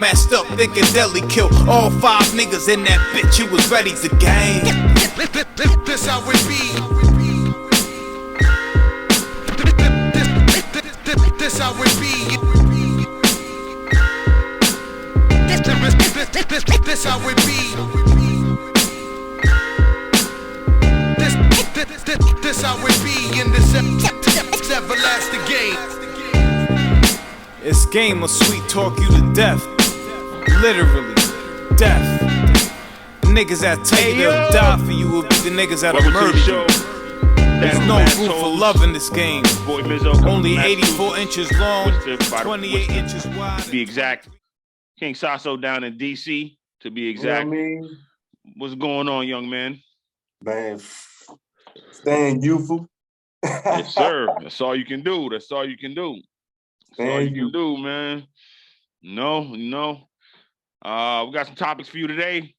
Messed up thinking Deli killed all 5 niggas in that bitch. You was ready to game. This how it be. This how it be. This how it be. This how it be in this everlasting game. This game will sweet talk you to death. Literally, death. Niggas that tell you they'll die for you will be the niggas that'll murder you. There's no room for love in this game. Only 84 inches long, 28 inches wide. To be exact. King Sasso down in DC, to be exact. You know what I mean? What's going on, young man? Man, staying youthful. Yes, sir. That's all you can do. That's all you can do. That's all you can do, man. No. We got some topics for you today.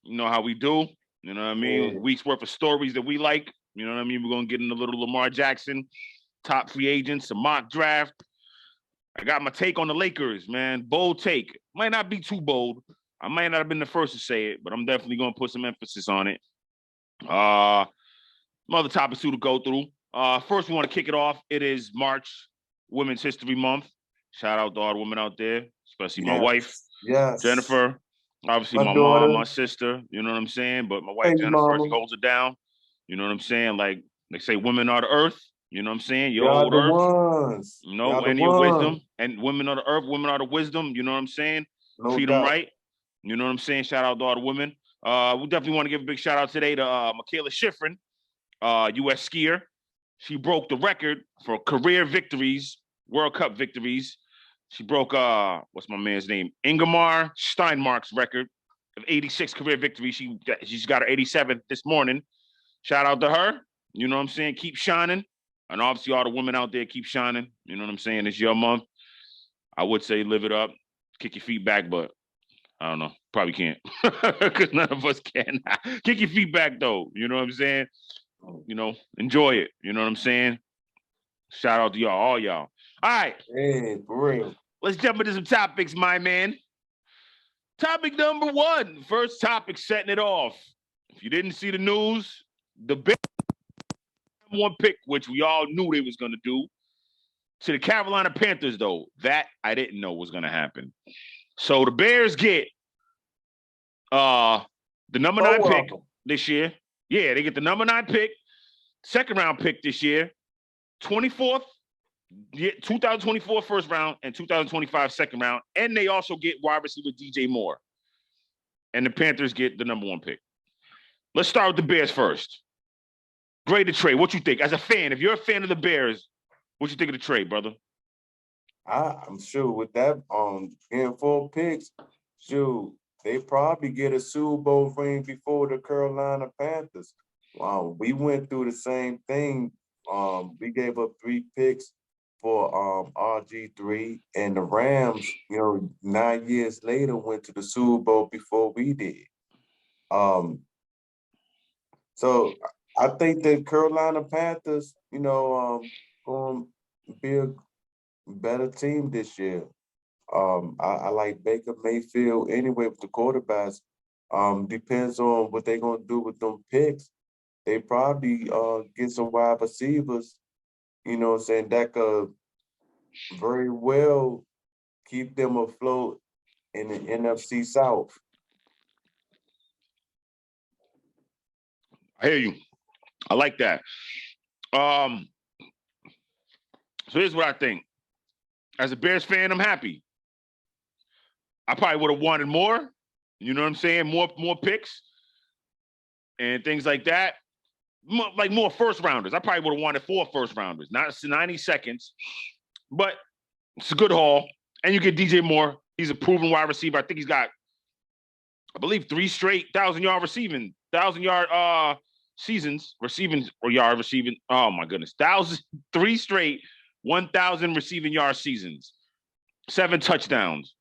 You know how we do. You know what I mean? Yeah. Week's worth of stories that we like. You know what I mean? We're going to get into a little Lamar Jackson, top free agents, a mock draft. I got my take on the Lakers, man. Bold take. Might not be too bold. I might not have been the first to say it, but I'm definitely going to put some emphasis on it. Some other topics too to go through. First, we want to kick it off. It is March, Women's History Month. Shout out to all the women out there, especially my wife, Jennifer. Obviously, my mom, my sister. You know what I'm saying? But my wife, Jennifer, she holds it down. You know what I'm saying? Like they say, women are the earth. You know what I'm saying? Your old earth. Ones. You know, and your wisdom. And women are the earth. Women are the wisdom. You know what I'm saying? No Treat doubt. them right. You know what I'm saying? Shout out to all the women. We definitely want to give a big shout out today to Michaela Schifrin, U.S. skier. She broke the record for career victories, World Cup victories. She broke, what's my man's name? Ingemar Steinmark's record of 86 career victories. She's got her 87th this morning. Shout out to her. You know what I'm saying? Keep shining. And obviously all the women out there keep shining. You know what I'm saying? It's your month. I would say live it up. Kick your feet back, but I don't know. Probably can't. Because none of us can. Kick your feet back, though. You know what I'm saying? You know, enjoy it. You know what I'm saying? Shout out to y'all, all y'all. All right. Hey, for real. Let's jump into some topics, my man. Topic number 1. First topic, setting it off. If you didn't see the news, the big one pick, which we all knew they was going to do, to the Carolina Panthers, though, that I didn't know was going to happen. So the Bears get the number 9 pick this year. Yeah, they get the number 9 pick, second round pick this year, 24th, 2024 first round, and 2025 second round. And they also get wide receiver DJ Moore. And the Panthers get the number 1 pick. Let's start with the Bears first. Graded trade. What you think? As a fan, if you're a fan of the Bears, what you think of the trade, brother? I'm sure with that getting 4 picks, shoot, they probably get a Super Bowl ring before the Carolina Panthers. We went through the same thing. We gave up 3 picks for RG3, and the Rams, 9 years later went to the Super Bowl before we did. So I think the Carolina Panthers, going to be a better team this year. I like Baker Mayfield anyway with the quarterbacks. Depends on what they're going to do with them picks. They probably get some wide receivers, that could very well keep them afloat in the NFC South. I hear you. I like that. So here's what I think. As a Bears fan, I'm happy. I probably would have wanted more. You know what I'm saying? More picks and things like that. More first rounders. I probably would have wanted 4 first rounders, not 90 seconds. But it's a good haul. And you get DJ Moore. He's a proven wide receiver. I think he's got, I believe, 3 straight 1,000-yard receiving, 1,000-yard seasons, receiving. Oh my goodness. 3 straight 1,000 receiving yard seasons. 7 touchdowns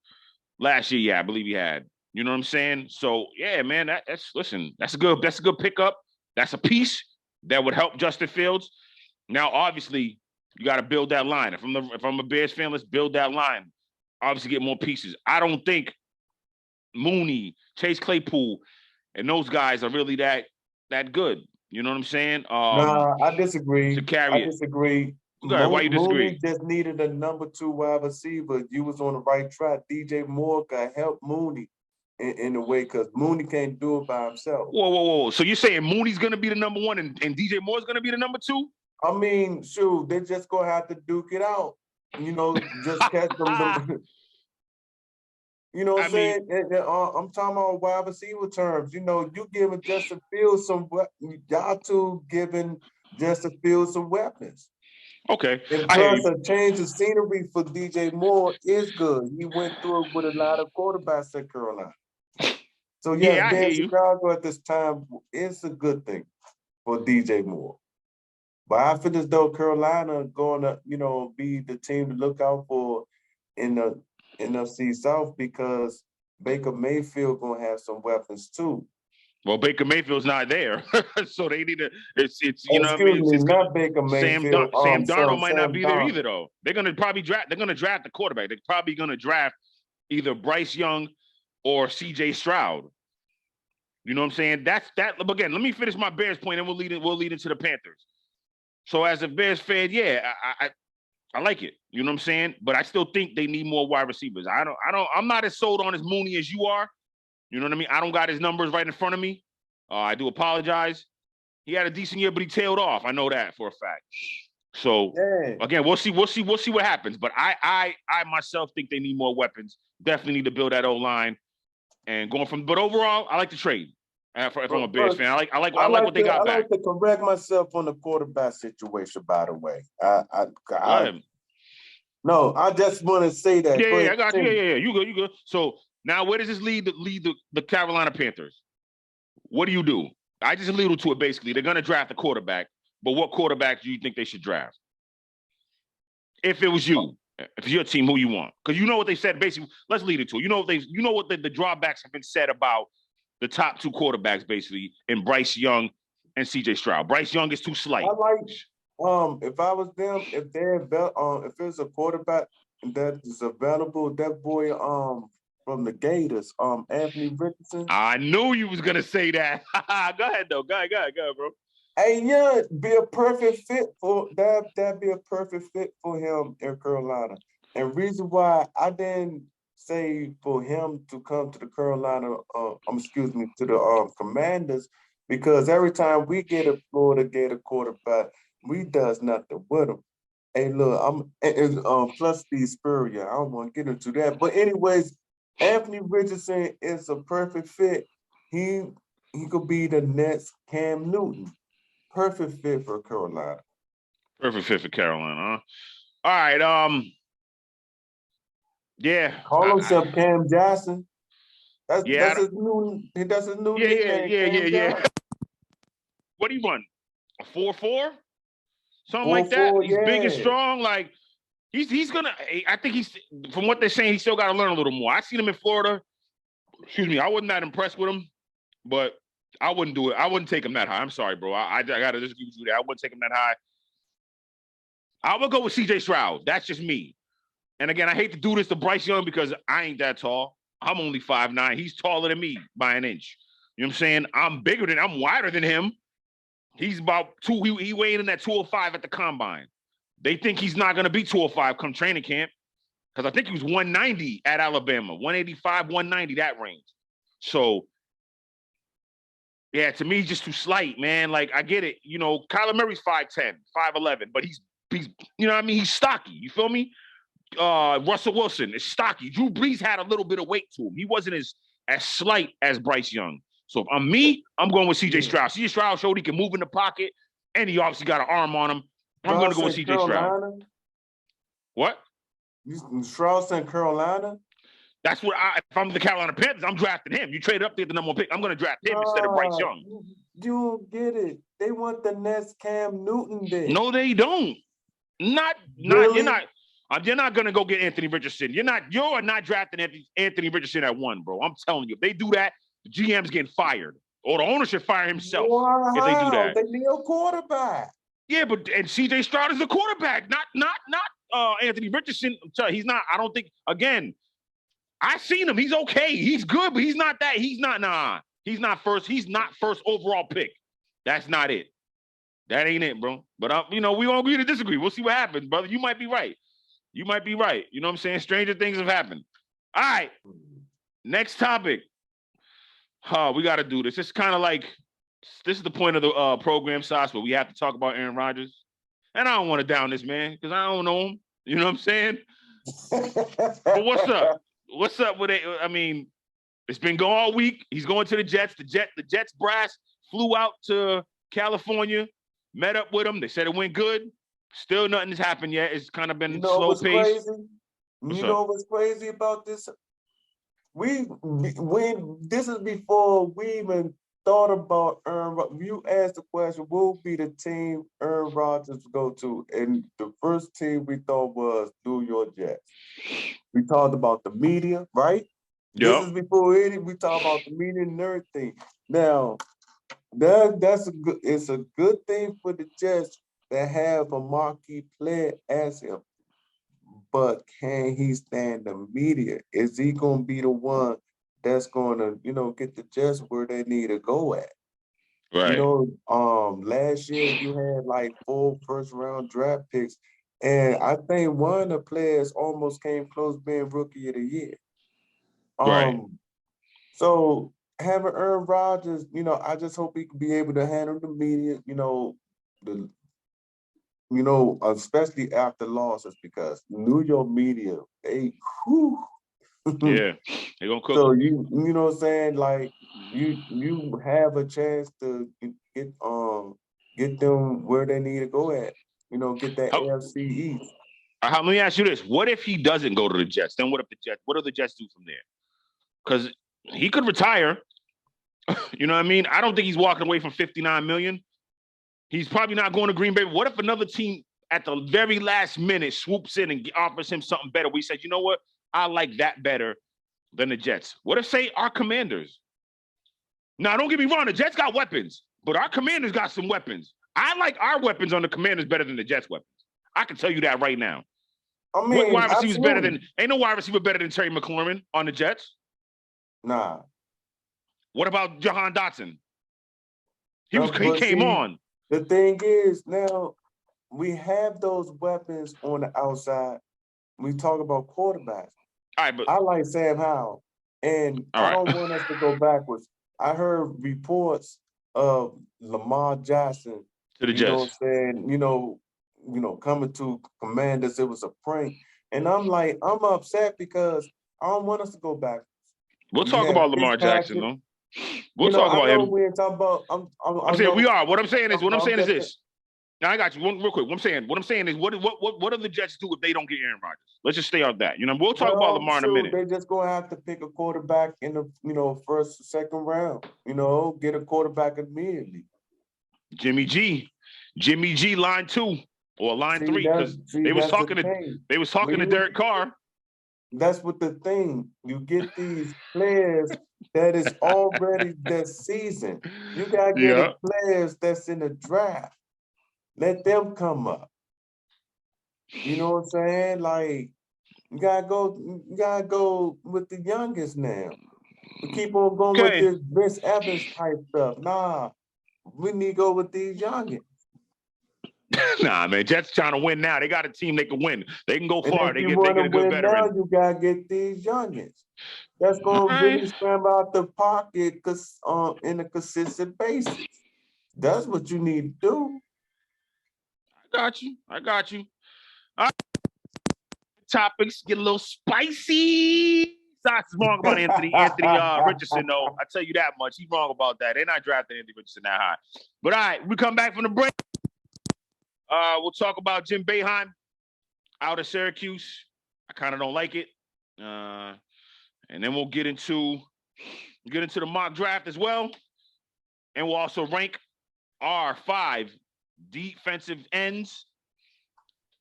last year. Yeah, I believe he had. You know what I'm saying? So yeah, man, that's a good pickup. That's a piece that would help Justin Fields. Now, obviously, you got to build that line. If I'm a Bears fan, let's build that line. Obviously, get more pieces. I don't think Mooney, Chase Claypool, and those guys are really that good. You know what I'm saying? Nah, I disagree. To carry it. Go ahead. Why you disagree? Mooney just needed a number 2 wide receiver. You was on the right track. DJ Moore could help Mooney in a way because Mooney can't do it by himself. Whoa. So you're saying Mooney's going to be the number 1 and DJ Moore's going to be the number 2? I mean, shoot, they're just going to have to duke it out. You know, just catch them. You know what I'm saying? I'm talking about wide receiver terms. You know, you giving Justin Fields y'all two giving Justin Fields some weapons. Okay. And plus, a change of scenery for DJ Moore is good. He went through it with a lot of quarterbacks in Carolina. So, yeah, being Chicago at this time is a good thing for DJ Moore. But I feel as though Carolina going to, you know, be the team to look out for in the NFC South because Baker Mayfield going to have some weapons too. Well, Baker Mayfield's not there, so they need to. It's you know what I mean. It's not Baker Mayfield. Sam Darnold might not be there either, though. They're gonna probably draft. They're gonna draft the quarterback. They're probably gonna draft either Bryce Young or C.J. Stroud. You know what I'm saying? That's that. Again, let me finish my Bears point, and we'll lead into the Panthers. So as a Bears fan, yeah, I like it. You know what I'm saying? But I still think they need more wide receivers. I'm not as sold on as Mooney as you are. You know what I mean? I don't got his numbers right in front of me. I do apologize. He had a decent year, but he tailed off. I know that for a fact. So again, we'll see what happens. But I myself think they need more weapons. Definitely need to build that O-line and going from. But overall, I like the trade. If I'm a Bears fan, I like what they got back. I like to correct myself on the quarterback situation. By the way, no, I just want to say that. Yeah, I got you. Yeah. You good. So now, where does this lead the Carolina Panthers? What do you do? I just alluded to it. Basically, they're going to draft a quarterback. But what quarterback do you think they should draft? If it was you, if it's your team, who you want? Because you know what they said. Basically, let's lead it to. You know what the drawbacks have been said about the top 2 quarterbacks, basically, in Bryce Young and C.J. Stroud. Bryce Young is too slight. I like, if I was them, if there's a quarterback that is available, that boy, from the Gators, Anthony Richardson. I knew you was gonna say that. Go ahead, though. Go ahead, bro. Hey, yeah, be a perfect fit for that. That'd be a perfect fit for him in Carolina. And reason why I didn't say for him to come to the Carolina, to the Commanders, because every time we get a Florida Gator quarterback, we does nothing with him. Hey, look, plus the Spurrier. I don't want to get into that, but anyways, Anthony Richardson is a perfect fit. He could be the next Cam Newton. Perfect fit for Carolina. Perfect fit for Carolina, huh? All right. Yeah. Call himself Cam Johnson. That's his new nickname. Yeah. What do you run? A 4.4? Something like that? He's big and strong. Like he's gonna. I think he's, from what they're saying, he's still got to learn a little more. I seen him in Florida. Excuse me. I wasn't that impressed with him, but I wouldn't do it. I wouldn't take him that high. I'm sorry, bro. I gotta just give you that. I wouldn't take him that high. I would go with C.J. Stroud. That's just me. And again, I hate to do this to Bryce Young because I ain't that tall. I'm only 5'9". He's taller than me by an inch. You know what I'm saying? I'm wider than him. He's about 2. He weighed in at 205 at the combine. They think he's not going to be 205 come training camp because I think he was 190 at Alabama, 185, 190, that range. So, yeah, to me, just too slight, man. Like, I get it. You know, Kyler Murray's 5'10", 5'11", but he's you know what I mean? He's stocky. You feel me? Russell Wilson is stocky. Drew Brees had a little bit of weight to him. He wasn't as slight as Bryce Young. So if I'm me, I'm going with C.J. Stroud. C.J. Stroud showed he can move in the pocket, and he obviously got an arm on him. I'm going to go with C.J. Stroud. What? Stroud in Carolina? That's where if I'm the Carolina Panthers, I'm drafting him. You trade up there the number 1 pick. I'm going to draft him instead of Bryce Young. You don't get it. They want the next Cam Newton there. No, they don't. Not really? You're not gonna go get Anthony Richardson. You're not drafting Anthony Richardson at 1, bro. I'm telling you, if they do that, the GM's getting fired, or the owner should fire himself if they do that. They need a quarterback. Yeah, and C.J. Stroud is the quarterback, not Anthony Richardson. He's not. I don't think. Again, I seen him. He's okay. He's good, but he's not that. He's not first. He's not first overall pick. That's not it. That ain't it, bro. But we won't agree to disagree. We'll see what happens, brother. You might be right. You know what I'm saying? Stranger things have happened. All right. Next topic. We got to do this. It's kind of like, this is the point of the program, Sauce, but we have to talk about Aaron Rodgers. And I don't want to down this man because I don't know him. You know what I'm saying? But what's up? What's up with it? I mean, it's been going all week. He's going to the Jets. The Jets brass flew out to California, met up with him. They said it went good. Still nothing has happened yet. It's kind of been slow pace. Crazy? You know what's crazy about this? This is before we even thought about Aaron Rodgers. You asked the question, what would be the team Aaron Rodgers would go to? And the first team we thought was New York Jets. We talked about the media, right? Yep. This is before we talked about the media and everything. Now, it's a good thing for the Jets to have a marquee player as him. But can he stand the media? Is he going to be the one that's going to, get the Jets where they need to go at? Right. Last year you had like 4 first-round draft picks, and I think one of the players almost came close being Rookie of the Year. Right. So having Aaron Rodgers, I just hope he can be able to handle the media, especially after losses, because New York media, they, yeah, they gonna cook. So you know what I'm saying? Like you have a chance to get them where they need to go at. Get that AFC East. Let me ask you this: what if he doesn't go to the Jets? Then what do the Jets do from there? Because he could retire. You know what I mean? I don't think he's walking away from $59 million. He's probably not going to Green Bay. What if another team at the very last minute swoops in and offers him something better? We said, you know what? I like that better than the Jets. What if, say, our Commanders? Now, don't get me wrong. The Jets got weapons, but our Commanders got some weapons. I like our weapons on the Commanders better than the Jets' weapons. I can tell you that right now. I mean, what wide receiver's better than? Ain't no wide receiver better than Terry McLaurin on the Jets. Nah. What about Jahan Dotson? He came on. The thing is, now we have those weapons on the outside. We talk about quarterbacks. All right, but I like Sam Howell, and I don't want us to go backwards. I heard reports of Lamar Jackson to the Jets. You know what I'm saying? Coming to Commanders, it was a prank, and I'm upset because I don't want us to go back. We'll talk about Lamar Jackson, though. We'll talk about him. We're talking about. I'm saying we are. What I'm saying is this. Now I got you. Real quick. What I'm saying is, what do the Jets do if they don't get Aaron Rodgers? Let's just stay on that. We'll talk about Lamar in a minute. They're just gonna have to pick a quarterback in the first, second round. Get a quarterback immediately. Jimmy G, line 2 or line 3, because they was talking to Derek Carr. That's what the thing. You get these players that is already this season. You gotta get players that's in the draft. Let them come up. You know what I'm saying? Like, you gotta go with the youngest now. We keep on going with this Vince Evans type stuff. Nah, we need to go with these youngest. Nah, man, Jets trying to win now. They got a team they can win. They can go far. They get a good veteran. Now you gotta get these youngest. That's gonna really scramble out the pocket in a consistent basis. That's what you need to do. I got you. All right. Topics get a little spicy. Sox is wrong about Anthony Richardson, though. I tell you that much. He's wrong about that. They're not drafting Anthony Richardson that high. But all right, we come back from the break. We'll talk about Jim Boeheim out of Syracuse. I kind of don't like it. And then we'll get into the mock draft as well. And we'll also rank our 5 defensive ends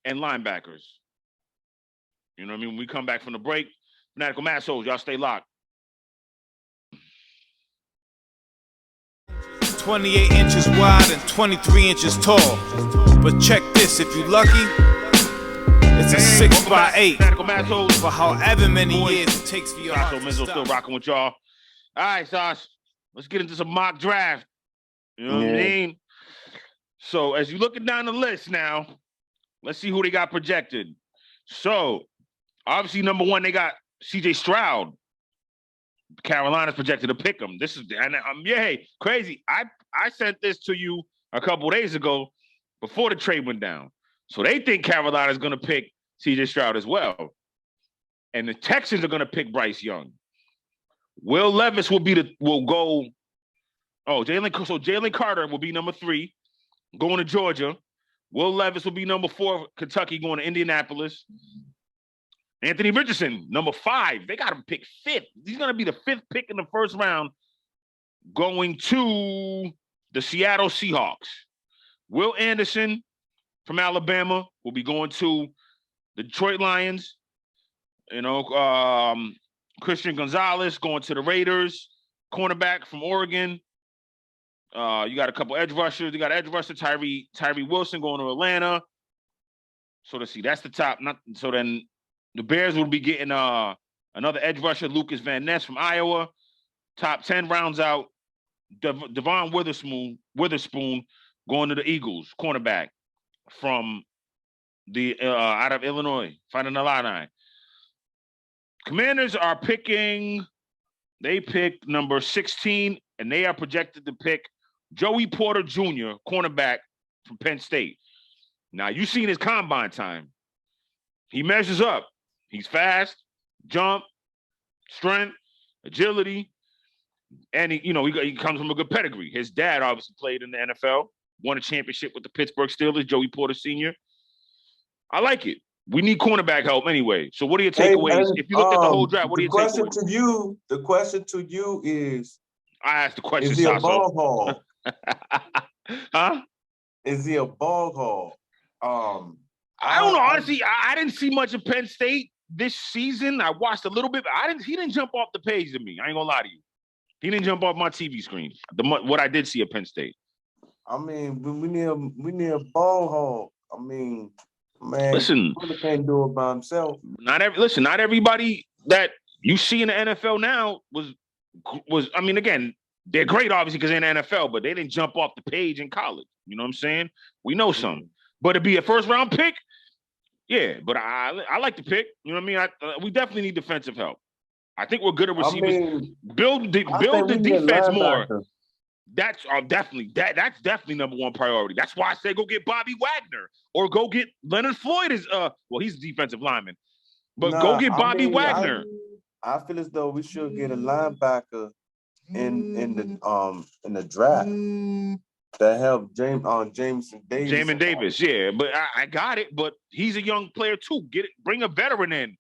and linebackers. You know what I mean? When we come back from the break, Fanatical Massholes, y'all stay locked. 28 inches wide and 23 inches tall. But check this, if you lucky, It's a 6 by 8 Fanatical Massholes. for however many years it takes for your heart So to Menzo still stop. rocking with y'all. All right, Josh, let's get into some mock draft. You know what I mean? So as you're looking down the list now, let's see who they got projected. So obviously, number one, they got CJ Stroud. Carolina's projected to pick him. This is crazy. I sent this to you a couple days ago before the trade went down. So they think Carolina's going to pick CJ Stroud as well. And the Texans are going to pick Bryce Young. Will Levis will go. Oh, Jalen Carter will be number 3, going to Georgia. Will Levis will be number 4, Kentucky, going to Indianapolis. Anthony Richardson, number 5. They got him pick 5th. He's going to be the 5th pick in the first round, going to the Seattle Seahawks. Will Anderson from Alabama will be going to the Detroit Lions. Christian Gonzalez going to the Raiders. Cornerback from Oregon. You got a couple edge rushers. You got edge rusher Tyree Wilson going to Atlanta. So let's see, that's the top. So then the Bears will be getting another edge rusher, Lucas Van Ness from Iowa. Top 10 rounds out. Devon Witherspoon going to the Eagles, cornerback from the out of Illinois, Fighting Illini. Commanders are picking. They picked number 16, and they are projected to pick Joey Porter Jr., cornerback from Penn State. Now, you've seen his combine time. He measures up. He's fast, jump, strength, agility, and he comes from a good pedigree. His dad obviously played in the NFL, won a championship with the Pittsburgh Steelers, Joey Porter Sr. I like it. We need cornerback help anyway. So what are your takeaways? If you looked at the whole draft, what are your takeaways? The question to you is, I asked the question, is he a ball hog? Huh? Is he a ball hog? I don't know. Honestly, I didn't see much of Penn State this season. I watched a little bit, but he didn't jump off the page to me. I ain't gonna lie to you. He didn't jump off my TV screen. What I did see of Penn State. I mean, we need a ball hog. I mean, man, listen, he can't do it by himself. Not everybody that you see in the NFL now was. I mean, again, they're great obviously because they're in the NFL, but they didn't jump off the page in college. You know what I'm saying? We know some, but to be a first round pick, yeah. But I like the pick. You know what I mean? We definitely need defensive help. I think we're good at receivers. I mean, build the defense more. That's definitely number one priority. That's why I say go get Bobby Wagner or go get Leonard Floyd. He's a defensive lineman, but go get Bobby Wagner. I feel as though we should get a linebacker in the draft that help Jameson Davis. Jamin Davis, yeah, but I got it. But he's a young player too. Bring a veteran in.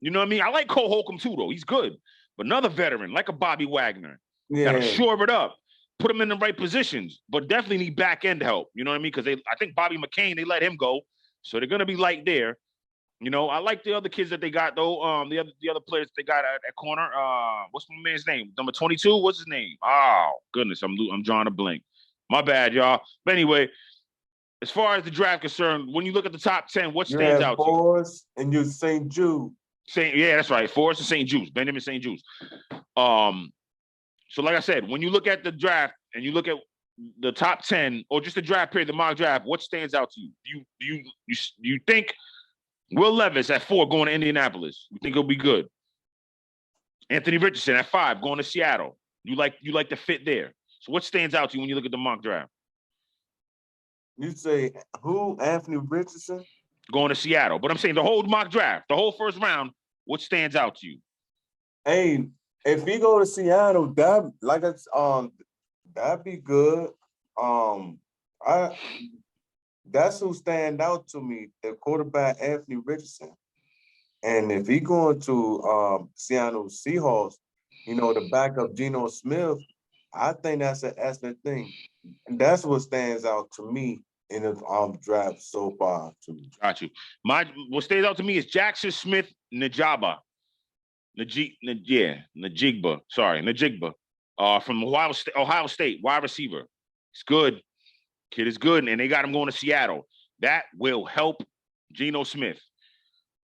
You know what I mean? I like Cole Holcomb too, though. He's good. But another veteran, like a Bobby Wagner, that'll shore it up, put him in the right positions, but definitely need back end help. You know what I mean? Because I think Bobby McCain, they let him go, so they're gonna be light there. You know, I like the other kids that they got though. The other players they got at corner. What's my man's name? Number 22. What's his name? Oh goodness, I'm drawing a blank. My bad, y'all. But anyway, as far as the draft concerned, when you look at the top 10, what stands out to you? Forrest and you St. Jude. Yeah, that's right. Forrest and St. Jude's, Benjamin St. Jude's. So like I said, when you look at the draft and you look at the top 10 or just the draft period, the mock draft, what stands out to you? Do you think Will Levis at 4 going to Indianapolis? You think he'll be good? Anthony Richardson at 5 going to Seattle. You like the fit there. So what stands out to you when you look at the mock draft? You say who? Anthony Richardson? Going to Seattle. But I'm saying the whole mock draft, the whole first round, what stands out to you? Hey, if he go to Seattle, that'd be good. That's who stand out to me, the quarterback Anthony Richardson. And if he going to Seattle Seahawks, the backup Geno Smith, I think that's an excellent thing. And that's what stands out to me in the draft so far. Got you. What stands out to me is Jackson Smith Najigba. Najigba. From Ohio State, wide receiver. It's good. Kid is good, and they got him going to Seattle. That will help Geno Smith.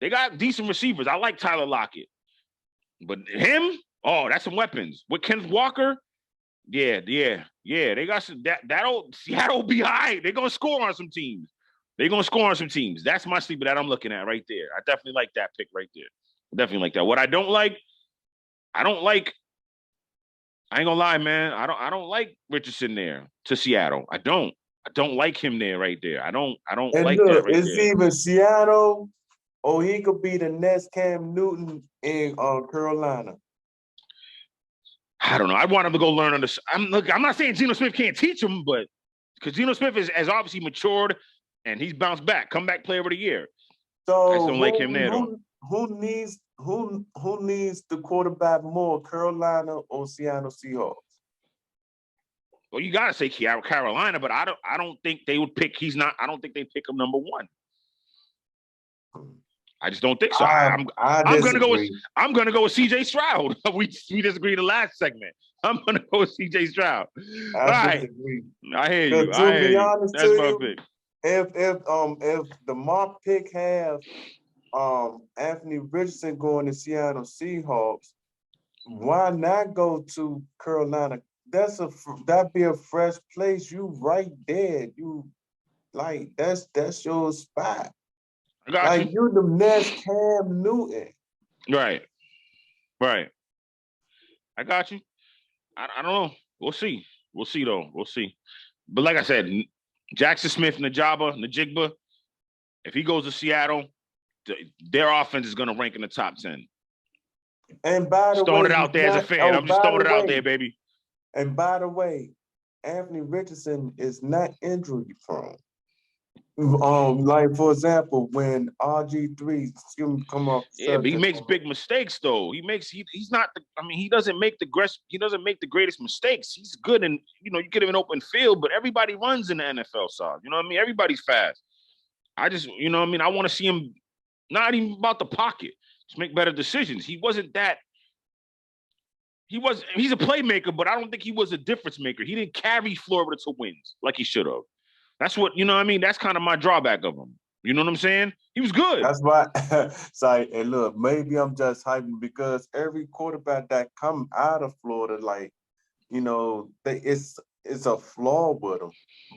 They got decent receivers. I like Tyler Lockett. But him, that's some weapons. With Kenneth Walker, yeah. They got some that'll Seattle be all right. They're gonna score on some teams. That's my sleeper that I'm looking at right there. I definitely like that pick right there. Definitely like that. What I don't like, I ain't gonna lie, man. I don't like Richardson there to Seattle. I don't like him there right there. I don't And like look, that right it's there. either Seattle or he could be the next Cam Newton in Carolina. I don't know. I want him to go learn on this. I'm not saying Geno Smith can't teach him, but because Geno Smith has obviously matured and he's bounced back, comeback player of the year. So I just don't like him there though. Who needs the quarterback more, Carolina or Seattle Seahawks? Well, you gotta say Carolina, but I don't think they would pick. I don't think they pick him number one. I just don't think so. I'm gonna go with CJ Stroud. We disagreed the last segment. I'm gonna go with CJ Stroud. All right. I hear you. To be honest, that's my pick. If the mock pick have Anthony Richardson going to Seattle Seahawks, why not go to Carolina? That'd be a fresh place. You right there. You like that's your spot. I got you. You're the next Cam Newton. Right. I got you. I don't know. We'll see. Though. We'll see. But like I said, Jackson Smith, Najigba, if he goes to Seattle, their offense is going to rank in the top 10. And by the way, throwing it out there as a fan. I'm just throwing it out there, baby. And by the way, Anthony Richardson is not injury prone. Like for example, when RG3 come up, but he makes big mistakes though. He's not. He doesn't make the greatest mistakes. He's good, and you get him an open field, but everybody runs in the NFL side. You know what I mean? Everybody's fast. I just, I want to see him not even about the pocket, just make better decisions. He's a playmaker, but I don't think he was a difference maker. He didn't carry Florida to wins like he should have. That's what, that's kind of my drawback of him. You know what I'm saying? He was good. That's why, sorry, and look, maybe I'm just hyping because every quarterback that come out of Florida, it's a flaw with them.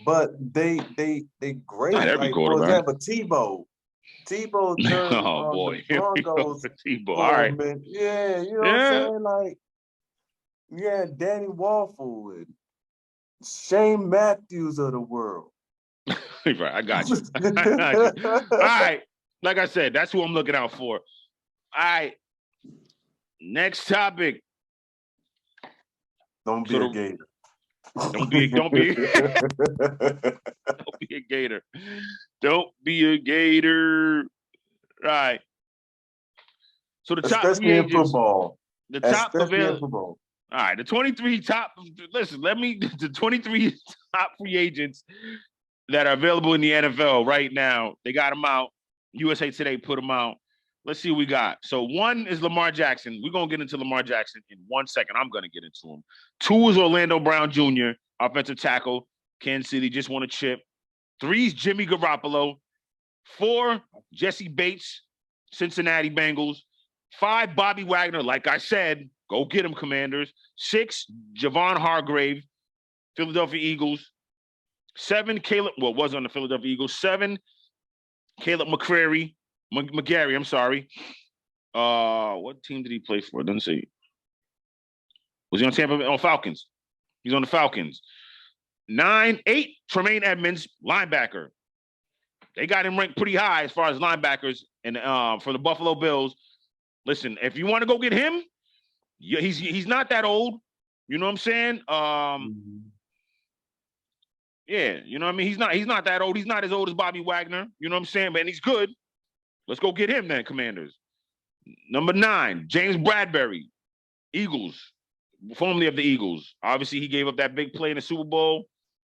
But they great. Not every quarterback. For example, Tebow turned oh, boy. the Broncos. Tebow. All right. Yeah, you know what I'm saying? Danny Waffle and Shane Matthews of the world. Right, I got you. All right. Like I said, that's who I'm looking out for. All right. Next topic. Don't be a Gator. Don't be a Gator. Don't be a Gator. Right. So the top free agents, in football. The top available. All right, the 23 top. Listen, the 23 top free agents that are available in the NFL right now. They got them out. USA Today put them out. Let's see what we got. So one is Lamar Jackson. We're going to get into Lamar Jackson in 1 second. I'm going to get into him. 2 is Orlando Brown Jr., offensive tackle. Kansas City just won a chip. 3 is Jimmy Garoppolo. 4, Jesse Bates, Cincinnati Bengals. 5, Bobby Wagner. Like I said, go get him, Commanders. 6, Javon Hargrave, Philadelphia Eagles. 7, was on the Philadelphia Eagles. 7, Caleb McGarry. I'm sorry. What team did he play for? It doesn't say. Was he on Tampa Bay? Oh, Falcons. He's on the Falcons. 8, Tremaine Edmonds, linebacker. They got him ranked pretty high as far as linebackers and for the Buffalo Bills. Listen, if you want to go get him, he's not that old. You know what I'm saying? Yeah, you know what I mean? He's not that old. He's not as old as Bobby Wagner. You know what I'm saying? Man, he's good. Let's go get him then, Commanders. Number 9, James Bradbury, Eagles, formerly of the Eagles. Obviously, he gave up that big play in the Super Bowl.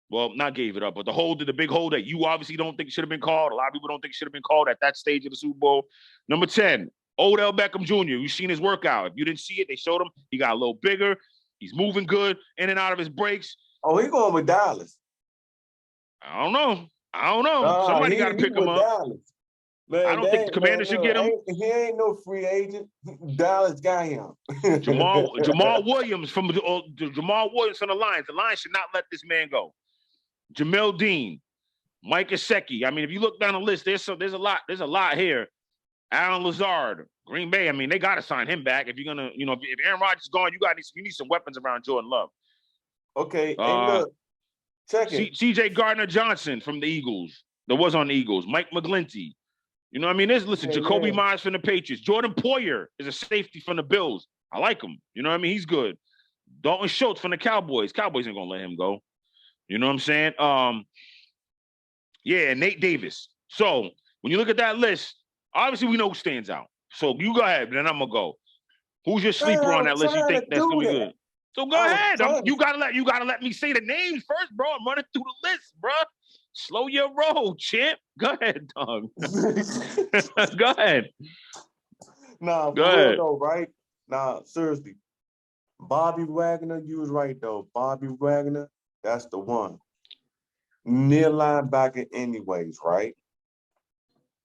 Well, not gave it up, but the big hold that you obviously don't think should have been called. A lot of people don't think should have been called at that stage of the Super Bowl. Number 10, Odell Beckham Jr. You've seen his workout. If you didn't see it, they showed him. He got a little bigger. He's moving good in and out of his breaks. Oh, he going with Dallas. I don't know. Somebody got to pick him up. Dallas. Man, I don't think the Commanders should get him. He ain't no free agent. Dallas got him. Jamal Williams from the Lions. The Lions should not let this man go. Jamel Dean, Mike Gesicki. I mean, if you look down the list, there's a lot here. Alan Lazard, Green Bay. I mean, they got to sign him back if you're gonna, if Aaron Rodgers is gone, you need some weapons around Jordan Love. Okay, and look, check it. C.J. Gardner-Johnson from the Eagles. That was on the Eagles. Mike McGlinchey. You know what I mean? Jacoby Myers from the Patriots. Jordan Poyer is a safety from the Bills. I like him. You know what I mean? He's good. Dalton Schultz from the Cowboys. Cowboys ain't gonna let him go. You know what I'm saying? Nate Davis. So when you look at that list, obviously we know who stands out. So you go ahead, then I'm gonna go. Who's your sleeper on that list? You think that's gonna be good? So go ahead. You gotta let me say the names first, bro. I'm running through the list, bro. Slow your roll, champ. Go ahead, dog. Go ahead. Nah, go ahead. Though, right? Nah, seriously. Bobby Wagner, you was right though. Bobby Wagner, that's the one. Near linebacker, anyways, right?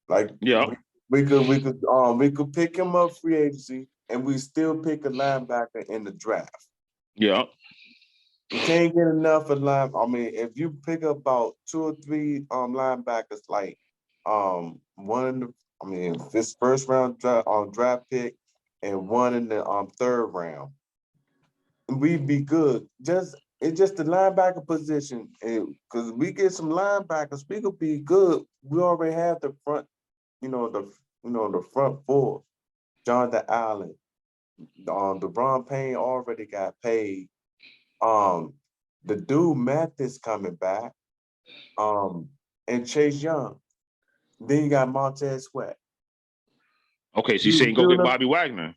Like, yeah, we could pick him up free agency, and we still pick a linebacker in the draft. Yeah. You can't get enough of line. I mean, if you pick up about 2 or 3 linebackers, like this first round draft pick and one in the third round, we'd be good. It's just the linebacker position, because we get some linebackers, we could be good. We already have the front, the front four. Jonathan Allen, DeBron Payne already got paid. The dude Mathis coming back, and Chase Young. Then you got Montez Sweat. Okay, so you're saying go get Bobby Wagner?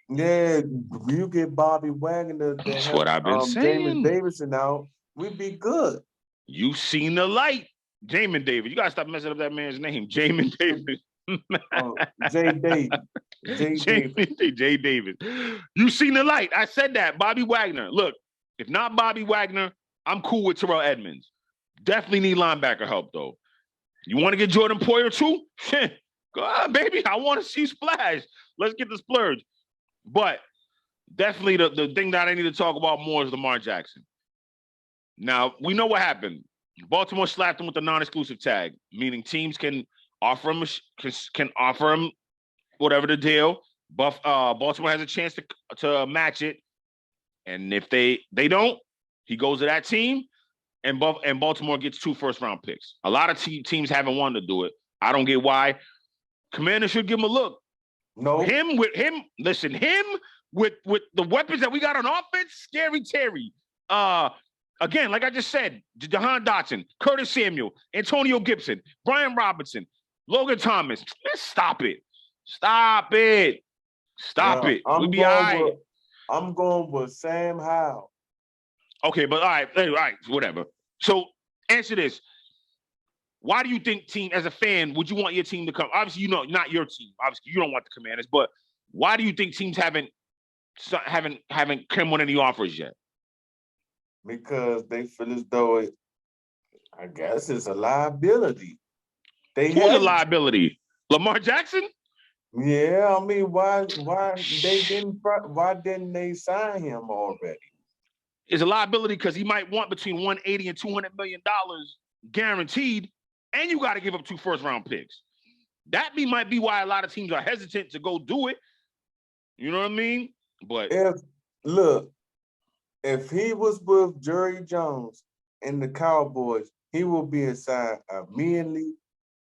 Yeah, you get Bobby Wagner. That's what I've been saying. Jamin Davidson out, we'd be good. You seen the light, Jamin David. You gotta stop messing up that man's name, Jamin David. J. David. You seen the light. I said that. Bobby Wagner. Look, if not Bobby Wagner, I'm cool with Terrell Edmonds. Definitely need linebacker help, though. You want to get Jordan Poyer, too? Go on, baby. I want to see splash. Let's get the splurge. But definitely the thing that I need to talk about more is Lamar Jackson. Now, we know what happened. Baltimore slapped him with the non-exclusive tag, meaning teams can offer him whatever the deal. Baltimore has a chance to match it. And if they don't, he goes to that team, and Baltimore gets 2 first-round picks. A lot of teams haven't wanted to do it. I don't get why. Commander should give him a look. No. Him with the weapons that we got on offense, Scary Terry. Again, like I just said, Jahan Dotson, Curtis Samuel, Antonio Gibson, Brian Robinson, Logan Thomas. Let's stop it. Stop it. We'll be all right. I'm going with Sam Howell. Okay, but all right, whatever. So answer this. Why do you think as a fan, would you want your team to come? Obviously, not your team. Obviously, you don't want the Commanders, but why do you think teams haven't come on any offers yet? Because they feel as though I guess it's a liability. Who's a liability? Lamar Jackson? Yeah, I mean, why didn't they sign him already? It's a liability because he might want between $180 and $200 million guaranteed, and you got to give up 2 first-round picks. That might be why a lot of teams are hesitant to go do it. You know what I mean? But if he was with Jerry Jones and the Cowboys, he will be assigned immediately.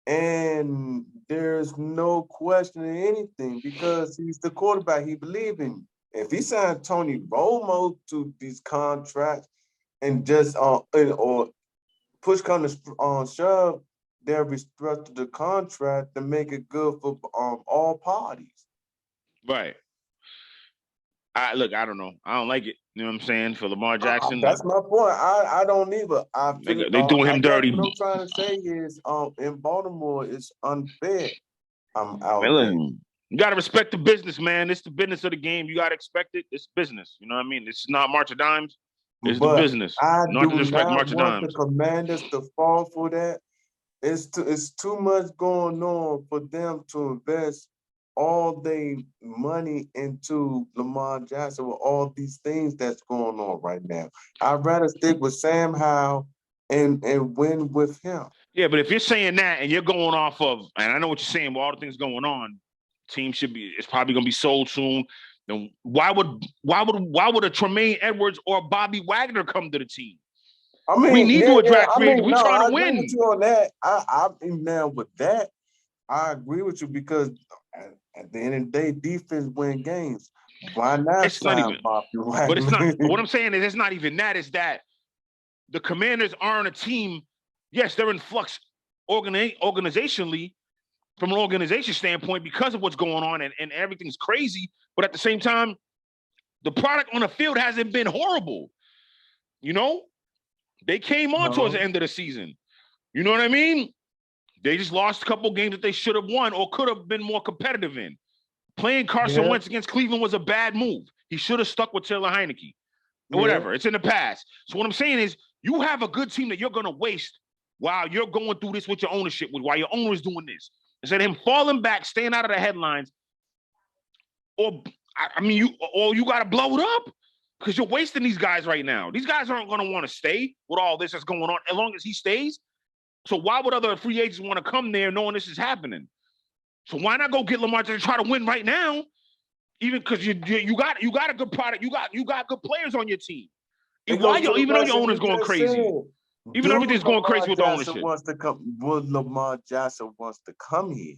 And there's no question in anything because he's the quarterback. He believes in you. If he signed Tony Romo to these contracts and just or push come to shove, they'll restructure the contract to make it good for all parties. Right. I don't know. I don't like it. You know what I'm saying? For Lamar Jackson. That's my point. I don't either. They doing him dirty. What I'm trying to say is in Baltimore, it's unfair. I'm out there. You got to respect the business, man. It's the business of the game. You got to expect it. It's business. You know what I mean? It's not March of Dimes. It's the business. I not do to respect not March of want Dimes. the Commanders to fall for that. it's too much going on for them to invest all their money into Lamar Jackson with all these things that's going on right now. I'd rather stick with Sam Howell and win with him. Yeah, but if you're saying that and you're going off of, and I know what you're saying, with all the things going on, team it's probably going to be sold soon. Then why would a Tremaine Edwards or Bobby Wagner come to the team? I mean, we need to attract free agents. we trying to agree win. with you on that. I now with that, I agree with you because at the end of the day, defense win games. Why not It's not even, Bobby Wagner? but it's not. What I'm saying is, it's not even that. It's that the Commanders aren't a team. Yes, they're in flux organizationally, from an organization standpoint, because of what's going on and everything's crazy. But at the same time, the product on the field hasn't been horrible. You know, they came on towards the end of the season. You know what I mean? They just lost a couple games that they should have won or could have been more competitive in. Playing Carson Wentz against Cleveland was a bad move. He should have stuck with Taylor Heineke. Whatever. It's in the past. So what I'm saying is, you have a good team that you're going to waste while you're going through this with your ownership, while your owner is doing this. Instead of him falling back, staying out of the headlines, or you got to blow it up because you're wasting these guys right now. These guys aren't going to want to stay with all this that's going on as long as he stays. So why would other free agents want to come there knowing this is happening? So why not go get Lamar to try to win right now? Even because you got a good product, you got good players on your team. Even though your owner's going crazy, even though everything's going crazy with the ownership. Lamar Jackson wants to come here.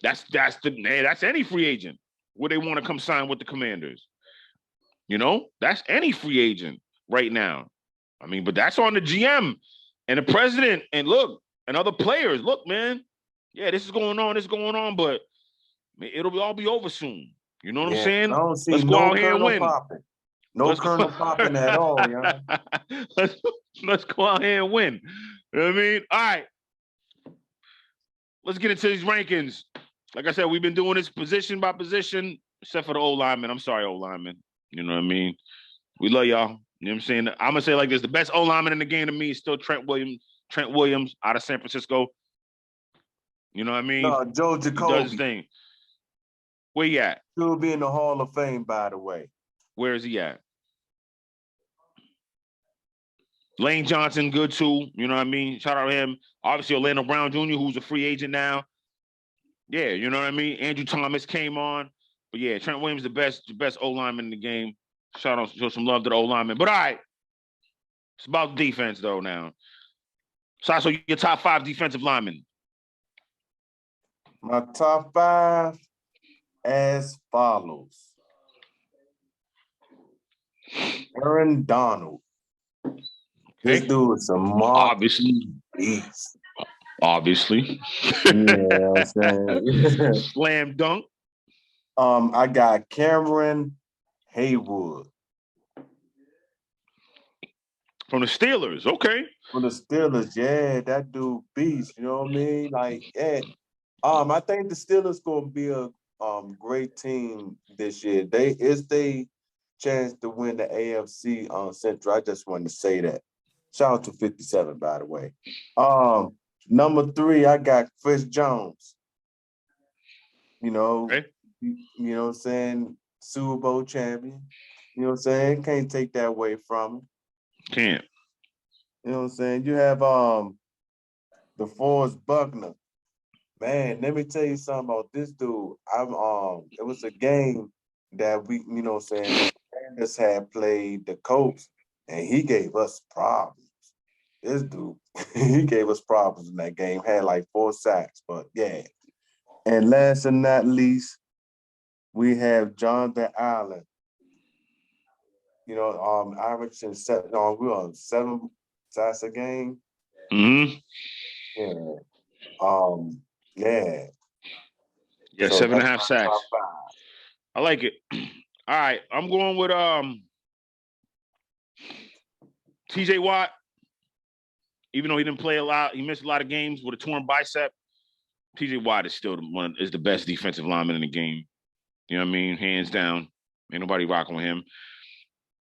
That's any free agent where they want to come sign with the Commanders. You know, that's any free agent right now. I mean, but that's on the GM and the president and other players. Look, man, yeah, this is going on, but it'll all be over soon. You know what I'm saying? I don't see Let's go out here and win. Kernel popping at all, yeah. Let's go out here and win. You know what I mean? All right. Let's get into these rankings. Like I said, we've been doing this position by position, except for the O-lineman. I'm sorry, O-lineman. You know what I mean? We love y'all. You know what I'm saying? I'm going to say like this. The best O-lineman in the game to me is still Trent Williams out of San Francisco. You know what I mean? No, Joe Jacoby. He does his thing. Where he at? He'll be in the Hall of Fame, by the way. Where is he at? Lane Johnson, good too. You know what I mean? Shout out to him. Obviously, Orlando Brown Jr., who's a free agent now. Yeah, you know what I mean? Andrew Thomas came on. But yeah, Trent Williams, the best O-lineman in the game. Show some love to the O-lineman. But all right. It's about defense, though, now. So your top 5 defensive linemen. My top 5 as follows. Aaron Donald. This dude is a obviously beast. Obviously. Yeah, I'm saying. Slam dunk. I got Cameron Haywood. From the Steelers, okay. From the Steelers, yeah, that dude beast. You know what I mean? Like, yeah. I think the Steelers gonna be a great team this year. It's their chance to win the AFC Central. I just wanted to say that. Shout out to 57, by the way. Number 3, I got Chris Jones. You know, okay. You know what I'm saying? Super Bowl champion. You know what I'm saying? Can't take that away from him. Can't. You know what I'm saying? You have DeForest Buckner. Man, let me tell you something about this dude. It was a game that we, you know what I'm saying, Panthers had played the Colts, and he gave us problems. This dude, he gave us problems in that game. Had like 4 sacks, but yeah. And last and not least, we have Jonathan Allen. You know, averaging we on 7 sacks a game. Mm-hmm. Yeah. Yeah. Yeah, so 7.5 sacks. I like it. All right, I'm going with TJ Watt. Even though he didn't play a lot, he missed a lot of games with a torn bicep. TJ Watt is still the best defensive lineman in the game. You know what I mean? Hands down. Ain't nobody rocking with him.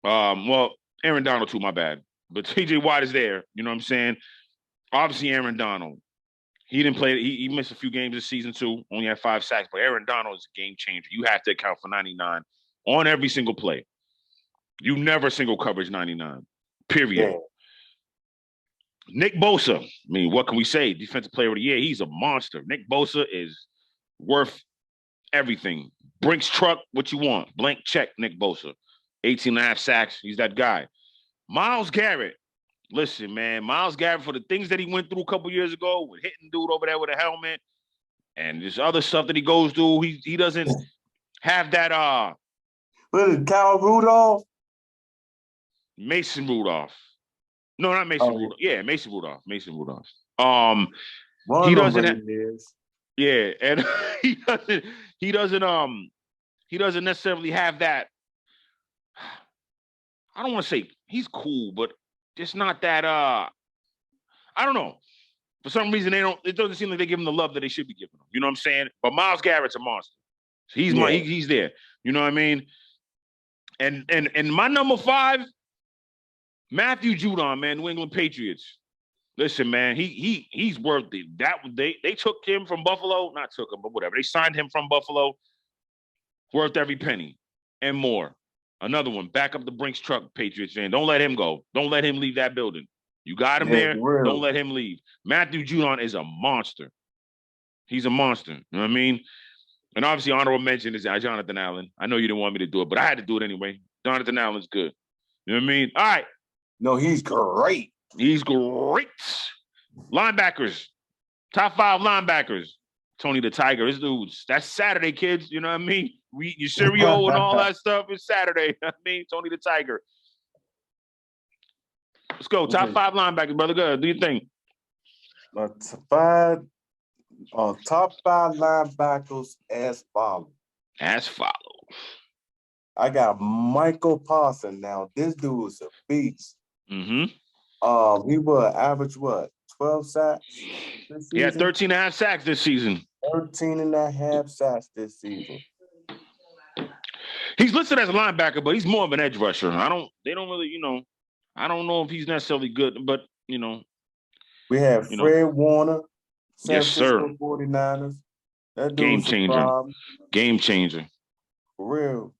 Well, Aaron Donald too, my bad. But TJ Watt is there. You know what I'm saying? Obviously, Aaron Donald. He didn't play. He missed a few games this season too. Only had 5 sacks. But Aaron Donald is a game changer. You have to account for 99 on every single play. You never single coverage 99. Period. Yeah. Nick Bosa. I mean, what can we say? Defensive player of the year. He's a monster. Nick Bosa is worth everything. Brinks truck, what you want. Blank check, Nick Bosa. 18 and a half sacks. He's that guy. Myles Garrett. Listen, man, Myles Garrett, for the things that he went through a couple years ago with hitting dude over there with a helmet and this other stuff that he goes through, he doesn't have that What is Kyle Rudolph? Mason Rudolph. No, not Mason Rudolph. Yeah, Mason Rudolph. Mason Rudolph. He doesn't have, yeah, and he doesn't necessarily have that. I don't want to say he's cool, but just not that I don't know. For some reason it doesn't seem like they give him the love that they should be giving him. You know what I'm saying? But Myles Garrett's a monster. So he's there. You know what I mean? And my number 5, Matthew Judon, man, New England Patriots. Listen, man, he's worth it. They took him from Buffalo, not took him, but whatever. They signed him from Buffalo. Worth every penny and more. Another one, back up the Brinks truck, Patriots fan. Don't let him go. Don't let him leave that building. You got him there. Don't let him leave. Matthew Judon is a monster. He's a monster. You know what I mean? And obviously, honorable mention is Jonathan Allen. I know you didn't want me to do it, but I had to do it anyway. Jonathan Allen's good. You know what I mean? All right. No, he's great. He's great. Linebackers. Top 5 linebackers. Tony the Tiger. This dude's, that's Saturday, kids. You know what I mean? We eat your cereal and all that stuff. It's Saturday. You know what I mean? Tony the Tiger. Let's go. Top 5 linebackers, brother. Good. Do you think? Top 5 linebackers as follows. I got Michael Parsons. Now, this dude is a beast. Mm-hmm. He will average what? 12 sacks this season? He had 13 and a half sacks this season. 13 and a half sacks this season. He's listed as a linebacker, but he's more of an edge rusher. They don't really, I don't know if he's necessarily good, but, We have Fred Warner, San yes, sir. Francisco 49ers. That Game changer. Game changer. For real.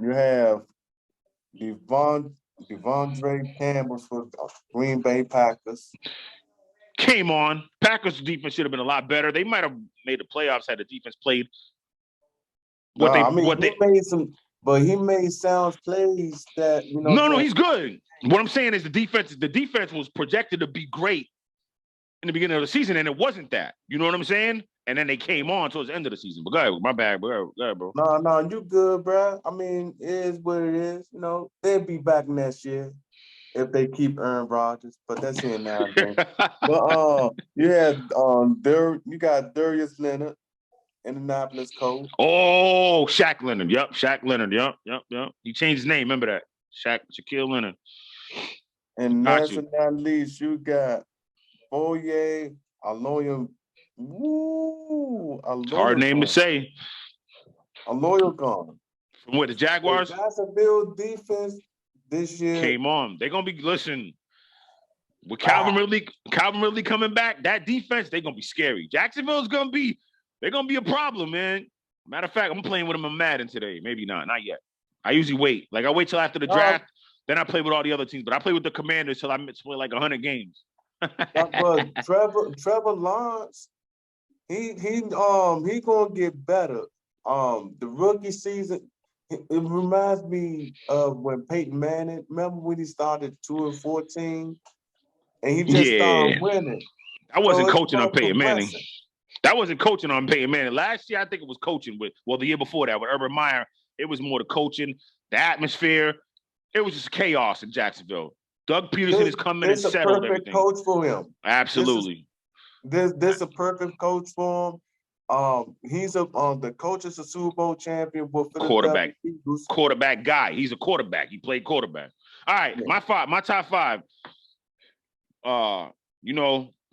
You have Devondre Campbell for Green Bay Packers. Came on. Packers' defense should have been a lot better. They might have made the playoffs had the defense played. He made sound plays that No, he's good. What I'm saying is the defense was projected to be great in the beginning of the season, and it wasn't that. You know what I'm saying? And then they came on towards the end of the season. But go ahead, my bad, bro. Go ahead, bro. No, you good, bro. I mean, it is what it is. They'll be back next year if they keep Aaron Rodgers, but that's here now. But you got Darius Leonard, Indianapolis Colts. Oh, Shaq Leonard. Yep, Shaq Leonard. Yep. He changed his name. Remember that? Shaquille Leonard. And last but not least, you got Foye Aloyum. Woo! Hard name to say. Aloyum. From what, the Jaguars? The Jacksonville defense this year came on. They're gonna be with Calvin Ridley coming back. That defense, they're gonna be scary. Jacksonville's gonna be a problem, man. Matter of fact, I'm playing with them in Madden today. Maybe not yet. I usually wait. I wait till after the draft, then I play with all the other teams. But I play with the Commanders till I play like 100 games. But Trevor Lawrence, he gonna get better. The rookie season, it reminds me of when Peyton Manning. Remember when he started 2-14, and he just started winning. I wasn't coaching on Peyton Manning. That wasn't coaching on Peyton Manning. Last year, I think it was coaching the year before that with Urban Meyer. It was more the coaching, the atmosphere. It was just chaos in Jacksonville. Doug Peterson is coming and settled everything. This is a perfect coach for him. Absolutely. This is a perfect coach for him. He's the coach is a Super Bowl champion with quarterback guy. He's a quarterback. He played quarterback. All right, my top 5.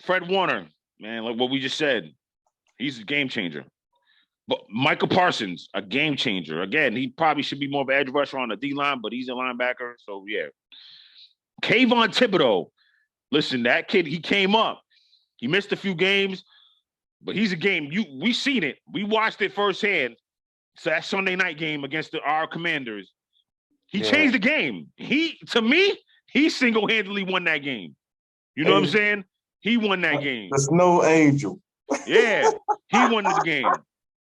Fred Warner, man, like what we just said, he's a game changer. But Michael Parsons, a game changer. Again, he probably should be more of an edge rusher on the D line, but he's a linebacker. So yeah. Kayvon Thibodeau, Listen, that kid, he came up. He missed a few games, but he's a game. We seen it. We watched it firsthand. So that Sunday night game against our Commanders, he changed the game. To me, he single-handedly won that game. You know what I'm saying? He won that game. The snow angel. Yeah, he won the game.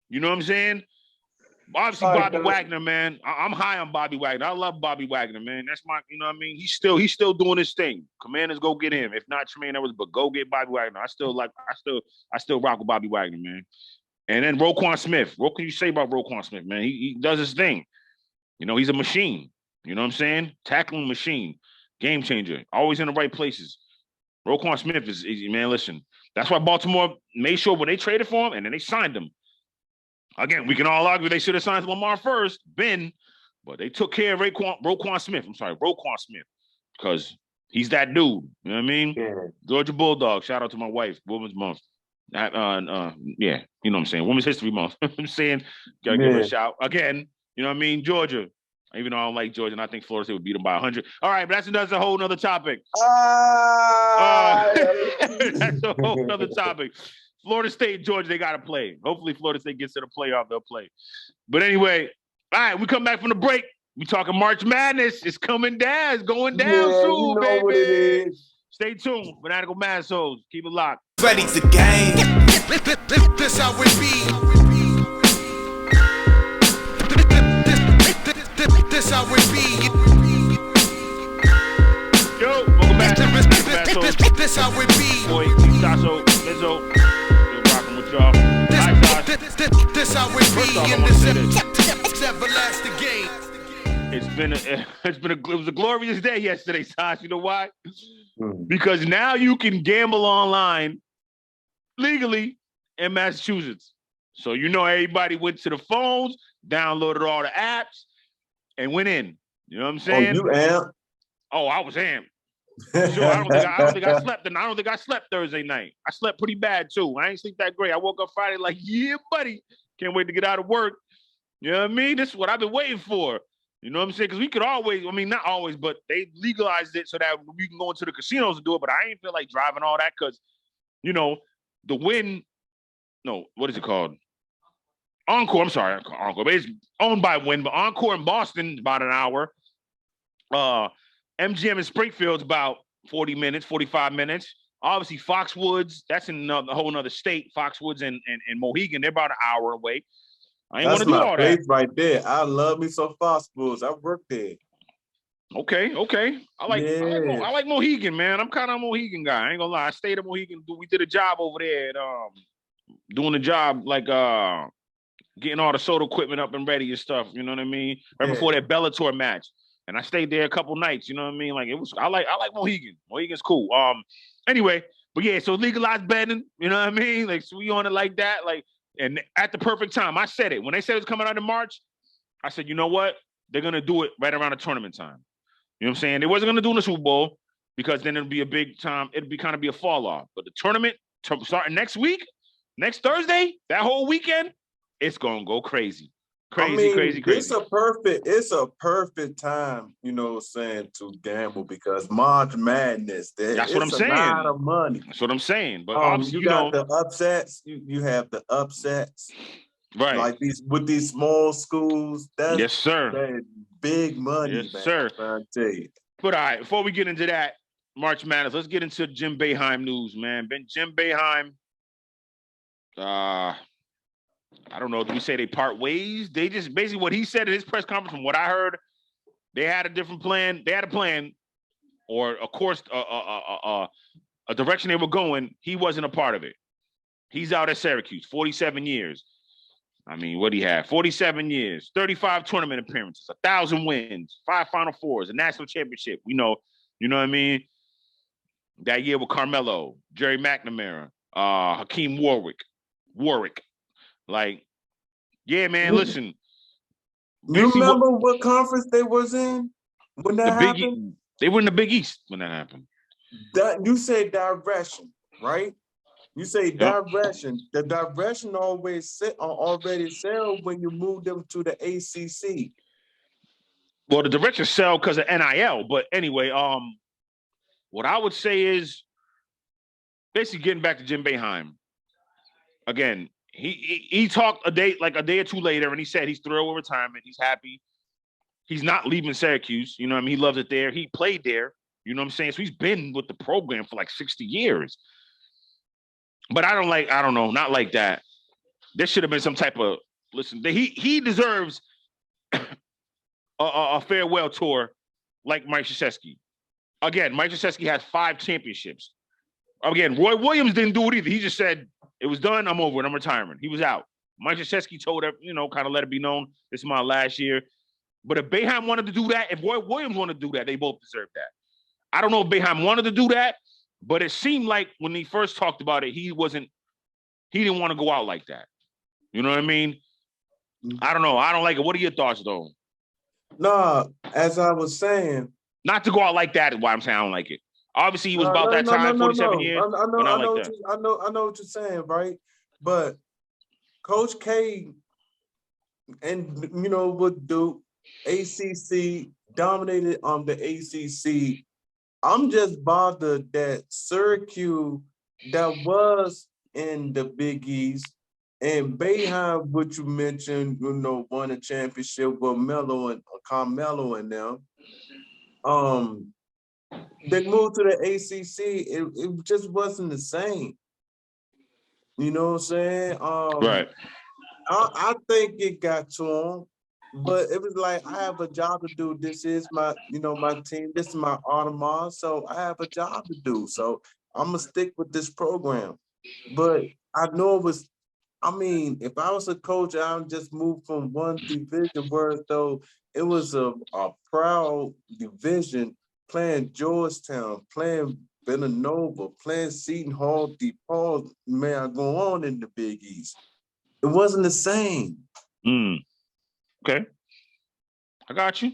You know what I'm saying? Obviously, Bobby Wagner, man. I'm high on Bobby Wagner. I love Bobby Wagner, man. That's my, you know what I mean? He's still doing his thing. Commanders, go get him. If not Tremaine Edwards, but go get Bobby Wagner. I still rock with Bobby Wagner, man. And then Roquan Smith. What can you say about Roquan Smith, man? He does his thing. You know, he's a machine. You know what I'm saying? Tackling machine. Game changer. Always in the right places. Roquan Smith is man, listen. That's why Baltimore made sure when they traded for him and then they signed him. Again, we can all argue they should have signed Lamar first, but they took care of Roquan Smith. I'm sorry, Roquan Smith, because he's that dude. You know what I mean? Yeah. Georgia Bulldog. Shout out to my wife, Women's Month. Yeah, you know what I'm saying? Women's History Month. I'm saying, gotta give her a shout. Again, you know what I mean? Georgia. Even though I don't like Georgia, and I think Florida State would beat them by 100. All right, but that's a whole nother topic. That's a whole nother topic. Florida State, Georgia, they got to play. Hopefully, Florida State gets to the playoff, they'll play. But anyway, all right, we come back from the break. We talking March Madness. It's coming down. It's going down soon, you know baby. what it is. Stay tuned. Fanatical Massholes. Keep it locked. Ready to game. This how it be. This how it be. Yo, welcome back to Massholes. This how it be. Boy, Sasso, Lizzo, still rocking with y'all. Hi, Josh. This how it First off, be I in wanna say this everlasting game. It was a glorious day yesterday, Josh. You know why? Because now you can gamble online legally in Massachusetts. So you know everybody went to the phones, downloaded all the apps, and went in. You know what I'm saying? Oh, you amped? Oh, I was amped. Sure, I don't think I slept. And I don't think I slept Thursday night. I slept pretty bad too. I ain't sleep that great. I woke up Friday like, yeah, buddy, can't wait to get out of work. You know what I mean? This is what I've been waiting for. You know what I'm saying? Because we could always, not always, but they legalized it so that we can go into the casinos and do it. But I ain't feel like driving all that because, you know, the Wynn, no, what is it called? Encore. I'm sorry, Encore. But it's owned by Wynn, but Encore in Boston is about an hour. MGM in Springfield's about 40 minutes, 45 minutes. Obviously, Foxwoods, that's in a whole nother state. Foxwoods and Mohegan, they're about an hour away. I ain't want to do all that. That's my place right there. I love me some Foxwoods. I work there. Okay. I like Mohegan, man. I'm kind of a Mohegan guy. I ain't gonna lie. I stayed at Mohegan. We did a job over there at, doing a job like getting all the soda equipment up and ready and stuff. You know what I mean? Right before that Bellator match. And I stayed there a couple nights, you know what I mean? Like I like Mohegan. Mohegan's cool. Anyway, but yeah, so legalized betting, you know what I mean? Like, so we on it like that, like, and at the perfect time. I said it. When they said it was coming out in March, I said, you know what? They're gonna do it right around the tournament time. You know what I'm saying? They wasn't gonna do in the Super Bowl because then it'd be a big time, it'd be kind of be a fall off. But the tournament starting next week, next Thursday, that whole weekend, it's gonna go crazy. Crazy. It's a perfect time, you know what I'm saying, to gamble because March Madness, that's what I'm saying. A lot of money. That's what I'm saying. But you got the upsets. You have the upsets, right? Like these small schools. That's, yes, sir. That big money, yes, man, sir. I'm trying to tell you. But all right, before we get into that March Madness, let's get into Jim Boeheim news, man. Jim Boeheim. I don't know. Do we say they part ways? They just basically what he said at his press conference, from what I heard, they had a different plan. They had a plan or a course, a direction they were going. He wasn't a part of it. He's out at Syracuse, 47 years. I mean, what do he have? 47 years, 35 tournament appearances, 1,000 wins, 5 Final Fours, a national championship. You know what I mean? That year with Carmelo, Jerry McNamara, Hakeem Warwick. Like, yeah, man, listen. You remember what conference they was in when that happened? They were in the Big East when that happened. You say direction, right? You say direction. The direction already sell when you move them to the ACC. Well, the direction sell because of NIL, but anyway, What I would say is basically getting back to Jim Boeheim. Again, he talked a day or two later, and he said he's thrilled with retirement. He's happy. He's not leaving Syracuse. You know what I mean? He loves it there. He played there. You know what I'm saying? So he's been with the program for like 60 years. But I don't know, not like that. There should have been some type of, listen, he deserves a farewell tour like Mike Krzyzewski. Again, Mike Krzyzewski has 5 championships. Again, Roy Williams didn't do it either. He just said, it was done, I'm over it, I'm retiring. He was out. Mike Krzyzewski told her, kind of let it be known, this is my last year. But if Boeheim wanted to do that, if Roy Williams wanted to do that, they both deserve that. I don't know if Boeheim wanted to do that, but it seemed like when he first talked about it, he didn't want to go out like that. You know what I mean? I don't know. I don't like it. What are your thoughts, though? No, as I was saying, not to go out like that is why I'm saying I don't like it. Obviously, he was about that time, 47 years. I know what you're saying, right? But Coach K and would do ACC dominated on the ACC. I'm just bothered that Syracuse that was in the Big East and Boeheim, which you mentioned, won a championship with Carmelo and them. They moved to the ACC. It just wasn't the same. You know what I'm saying? Right. I think it got to him, but it was like, I have a job to do. This is my, my team. This is my Audemars. So I have a job to do. So I'm going to stick with this program. But I know it was, if I was a coach, I would just move from one division, where though it was a proud division, playing Georgetown, playing Villanova, playing Seton Hall, DePaul, man, go on in the Big East. It wasn't the same. Okay. I got you.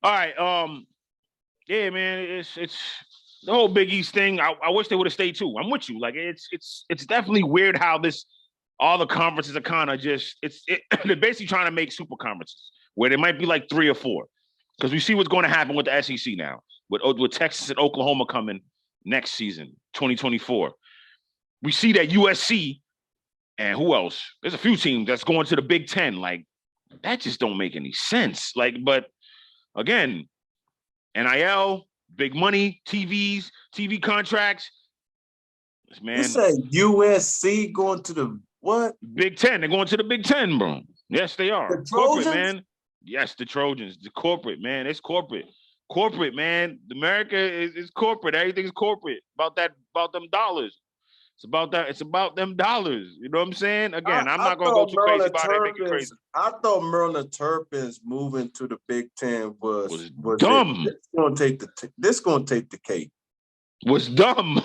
All right. Yeah, man, it's the whole Big East thing. I wish they would have stayed too. I'm with you. Like it's definitely weird how all the conferences are kind of just they're basically trying to make super conferences where there might be like 3 or 4. Because we see what's going to happen with the SEC now, with Texas and Oklahoma coming next season, 2024. We see that USC and who else? There's a few teams that's going to the Big Ten. Like, that just don't make any sense. Like, but again, NIL, big money, TV contracts. Man, you say USC going to the what? Big Ten. They're going to the Big Ten, bro. Yes, they are. The Corporate, Trojans? man. Yes, the Trojans. The corporate, man. It's corporate. Corporate, man. America is corporate. Everything's corporate. About them dollars. It's about that. It's about them dollars. You know what I'm saying? Again, I'm not gonna go too crazy about it. Make it crazy. I thought Maryland Terrapins moving to the Big Ten was dumb. This gonna take the cake. Was dumb.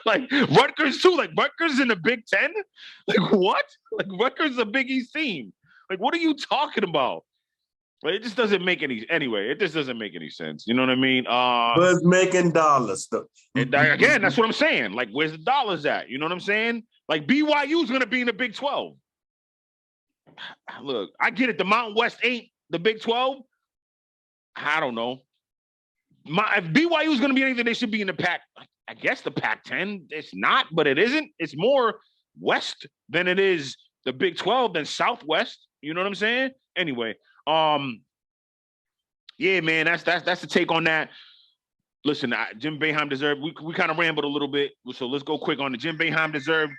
Like Rutgers too. Like Rutgers in the Big Ten. Like what? Like Rutgers is a Big East team. Like what are you talking about? But it just doesn't make any. Anyway, it just doesn't make any sense. You know what I mean? But it's making dollars though. Again, that's what I'm saying. Like, where's the dollars at? You know what I'm saying? Like BYU's gonna be in the Big 12. Look, I get it. The Mountain West ain't the Big 12. I don't know. If BYU's gonna be anything, they should be in the Pac. I guess the Pac-10. It's not, but it isn't. It's more West than it is the Big 12 than Southwest. You know what I'm saying? Anyway. Yeah, man, that's the take on that. Listen, Jim Boeheim deserved. We kind of rambled a little bit, so let's go quick on it. Jim Boeheim deserved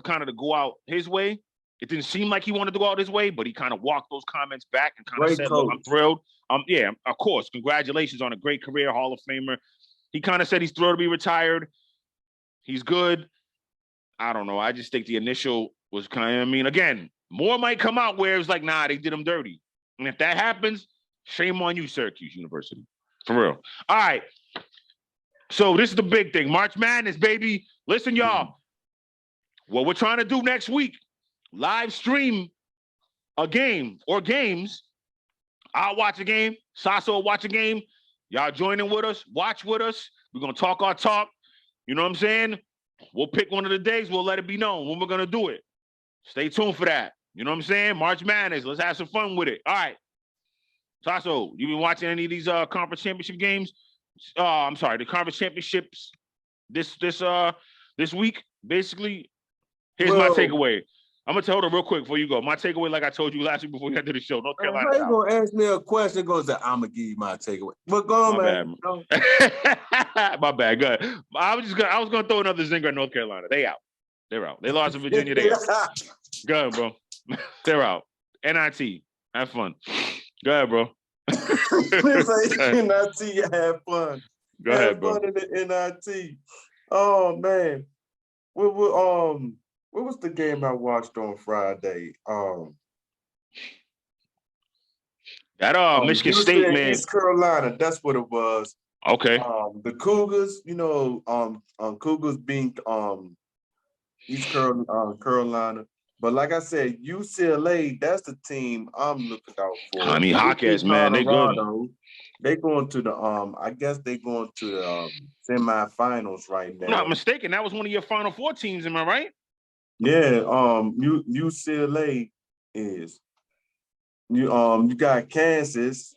kind of to go out his way. It didn't seem like he wanted to go out his way, but he kind of walked those comments back and kind of said, "Look, I'm thrilled." Yeah, of course, congratulations on a great career, Hall of Famer. He kind of said he's thrilled to be retired. He's good. I don't know. I just think the initial was kind of. Again, more might come out where it's like, nah, they did him dirty. And if that happens, shame on you, Syracuse University. For real. All right. So this is the big thing. March Madness, baby. Listen, y'all. What we're trying to do next week, live stream a game or games. I'll watch a game. Sasso will watch a game. Y'all join in with us. Watch with us. We're going to talk our talk. You know what I'm saying? We'll pick one of the days. We'll let it be known when we're going to do it. Stay tuned for that. You know what I'm saying? March Madness. Let's have some fun with it. All right. Tasso, you been watching any of these conference championship games? I'm sorry, the conference championships this week. Basically, here's my takeaway. I'm gonna tell her real quick before you go. My takeaway, like I told you last week before we got to the show, North Carolina. How you gonna ask me a question? Goes that I'm gonna give you my takeaway. But go on, man. My bad. Good. I was gonna throw another zinger at North Carolina. They out. They're out. They lost to Virginia. They out. Go ahead, bro. They're out. NIT. Have fun. Go ahead, bro. NIT, have fun. Go ahead, bro. Have fun in the NIT. Oh man. What was the game I watched on Friday? That Michigan State, man. East Carolina, that's what it was. Okay. The Cougars, Cougars being East Carolina. But like I said, UCLA, that's the team I'm looking out for. I mean, Hawkeyes, man, they good. They going to the I guess they going to the semifinals right now. I'm not mistaken. That was one of your Final Four teams, am I right? Yeah, UCLA is. You got Kansas.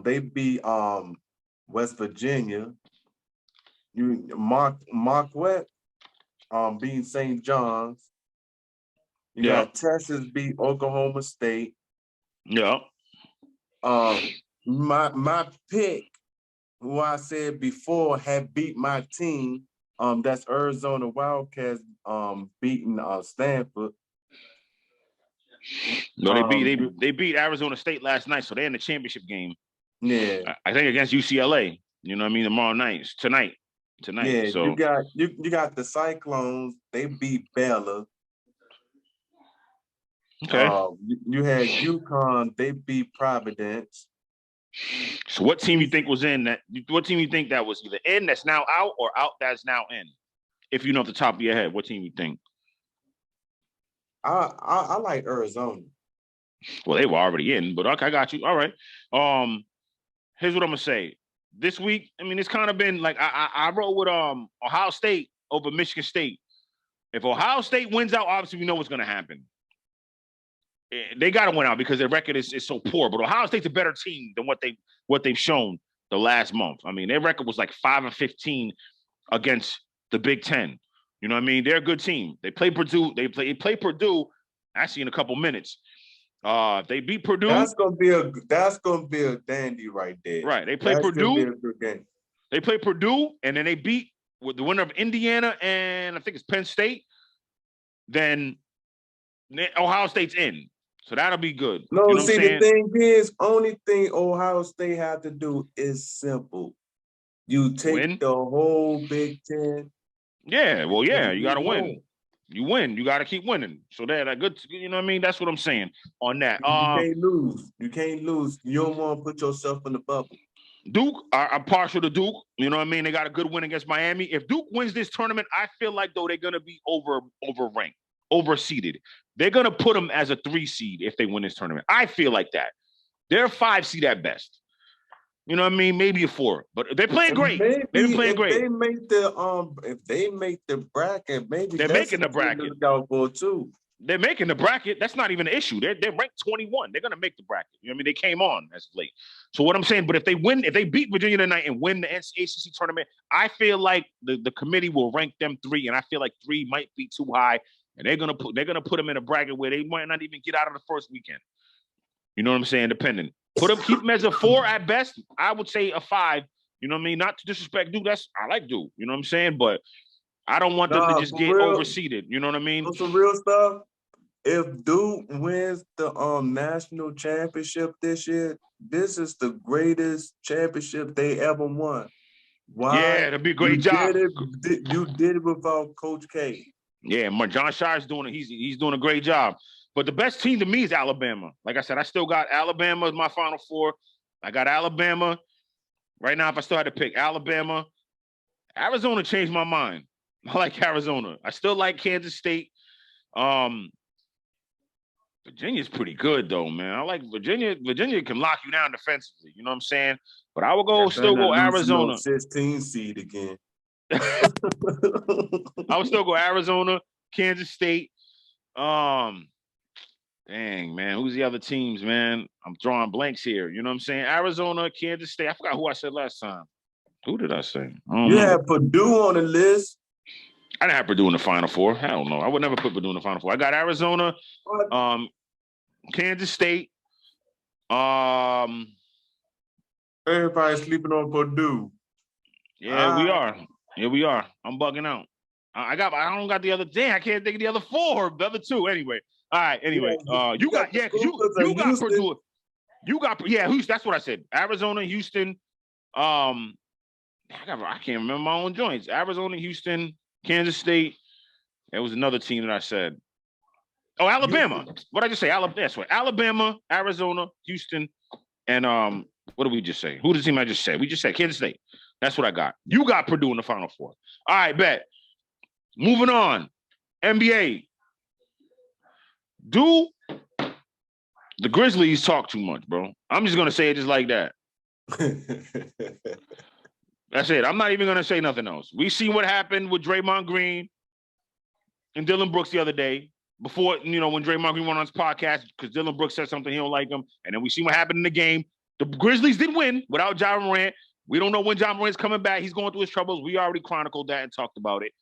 They beat West Virginia. Marquette beating St. John's. You got Texas beat Oklahoma State. Yeah. My pick, who I said before had beat my team. That's Arizona Wildcats beating Stanford. No, they beat Arizona State last night, so they're in the championship game. Yeah, I think against UCLA. You know what I mean? Tomorrow night, tonight. Yeah, so you got the Cyclones. They beat Baylor. Okay. You had UConn. They beat Providence. So what team you think was in that? What team you think that was either in that's now out or out that's now in? If you know off the top of your head, what team you think? I like Arizona. Well, they were already in, but okay, I got you. All right. Here's what I'm gonna say. This week, I mean, it's kind of been like I wrote with Ohio State over Michigan State. If Ohio State wins out, obviously we know what's gonna happen. They got to win out because their record is so poor. But Ohio State's a better team than what they've shown the last month. I mean, their record was like 5-15 against the Big Ten. You know what I mean? They're a good team. They play Purdue. They play Purdue actually in a couple minutes. They beat Purdue. That's gonna be a dandy right there. Right. They play Purdue. Be a good game. They play Purdue, and then they beat with the winner of Indiana and I think it's Penn State. Then Ohio State's in. So that'll be good. No, you know see, the thing is, only thing Ohio State have to do is simple. You take the whole Big Ten. Yeah, well, yeah, you got to win. You win. You got to keep winning. So that good. You know what I mean? That's what I'm saying on that. You can't lose. You can't lose. You don't want to put yourself in the bubble. Duke, I'm partial to Duke. You know what I mean? They got a good win against Miami. If Duke wins this tournament, I feel like though they're gonna be overranked, overseeded. They're gonna put them as a 3 seed if they win this tournament. I feel like that. They're a 5 seed at best. You know what I mean? Maybe a 4, but they're playing great. They're playing great. If they make the bracket, maybe they're making the bracket. Too. They're making the bracket. That's not even an issue. They're ranked 21. They're gonna make the bracket. You know what I mean? They came on as late. So what I'm saying, but if they beat Virginia tonight and win the ACC tournament, I feel like the committee will rank them 3, and I feel like 3 might be too high, and they're gonna put them in a bracket where they might not even get out of the first weekend. You know what I'm saying? Depending. Keep them as a 4 at best. I would say a 5. You know what I mean? Not to disrespect Duke. I like Duke. You know what I'm saying? But I don't want them to just get overseeded. You know what I mean? On some real stuff. If Duke wins the national championship this year, this is the greatest championship they ever won. Why? Yeah, it'll be a great job. You did it without Coach K. Yeah, John Shire's doing it. He's doing a great job. But the best team to me is Alabama. Like I said, I still got Alabama as my Final Four. I got Alabama. Right now, if I still had to pick Alabama, Arizona changed my mind. I like Arizona. I still like Kansas State. Virginia's pretty good, though, man. I like Virginia. Virginia can lock you down defensively. You know what I'm saying? But I will still go Arizona. 16 seed again. I would still go Arizona, Kansas State. Dang, man. Who's the other teams, man? I'm drawing blanks here. You know what I'm saying? Arizona, Kansas State. I forgot who I said last time. Who did I say? I don't You remember. had Purdue on the list. I didn't have Purdue in the Final Four. Hell no. I would never put Purdue in the Final Four. I got Arizona, Kansas State. Everybody's sleeping on Purdue. Yeah, we are. Yeah, we are. I'm bugging out. I don't got the other. Dang, I can't think of the other four. The other two. Anyway. All right. Anyway, you got Purdue. You got Houston. That's what I said. Arizona, Houston. I can't remember my own joints. Arizona, Houston, Kansas State. There was another team that I said. Oh, Alabama. What did I just say? Alabama. That's right. Alabama, Arizona, Houston, and what did we just say? Who the team I just said? We just said Kansas State. That's what I got. You got Purdue in the Final Four. All right, bet. Moving on. NBA. Do the Grizzlies talk too much, bro? I'm just gonna say it just like that. That's it. I'm not even gonna say nothing else. We see what happened with Draymond Green and Dylan Brooks the other day. Before, when Draymond Green went on his podcast, because Dylan Brooks said something he don't like him, and then we see what happened in the game. The Grizzlies did win without Ja Morant. We don't know when Ja Morant's coming back. He's going through his troubles. We already chronicled that and talked about it.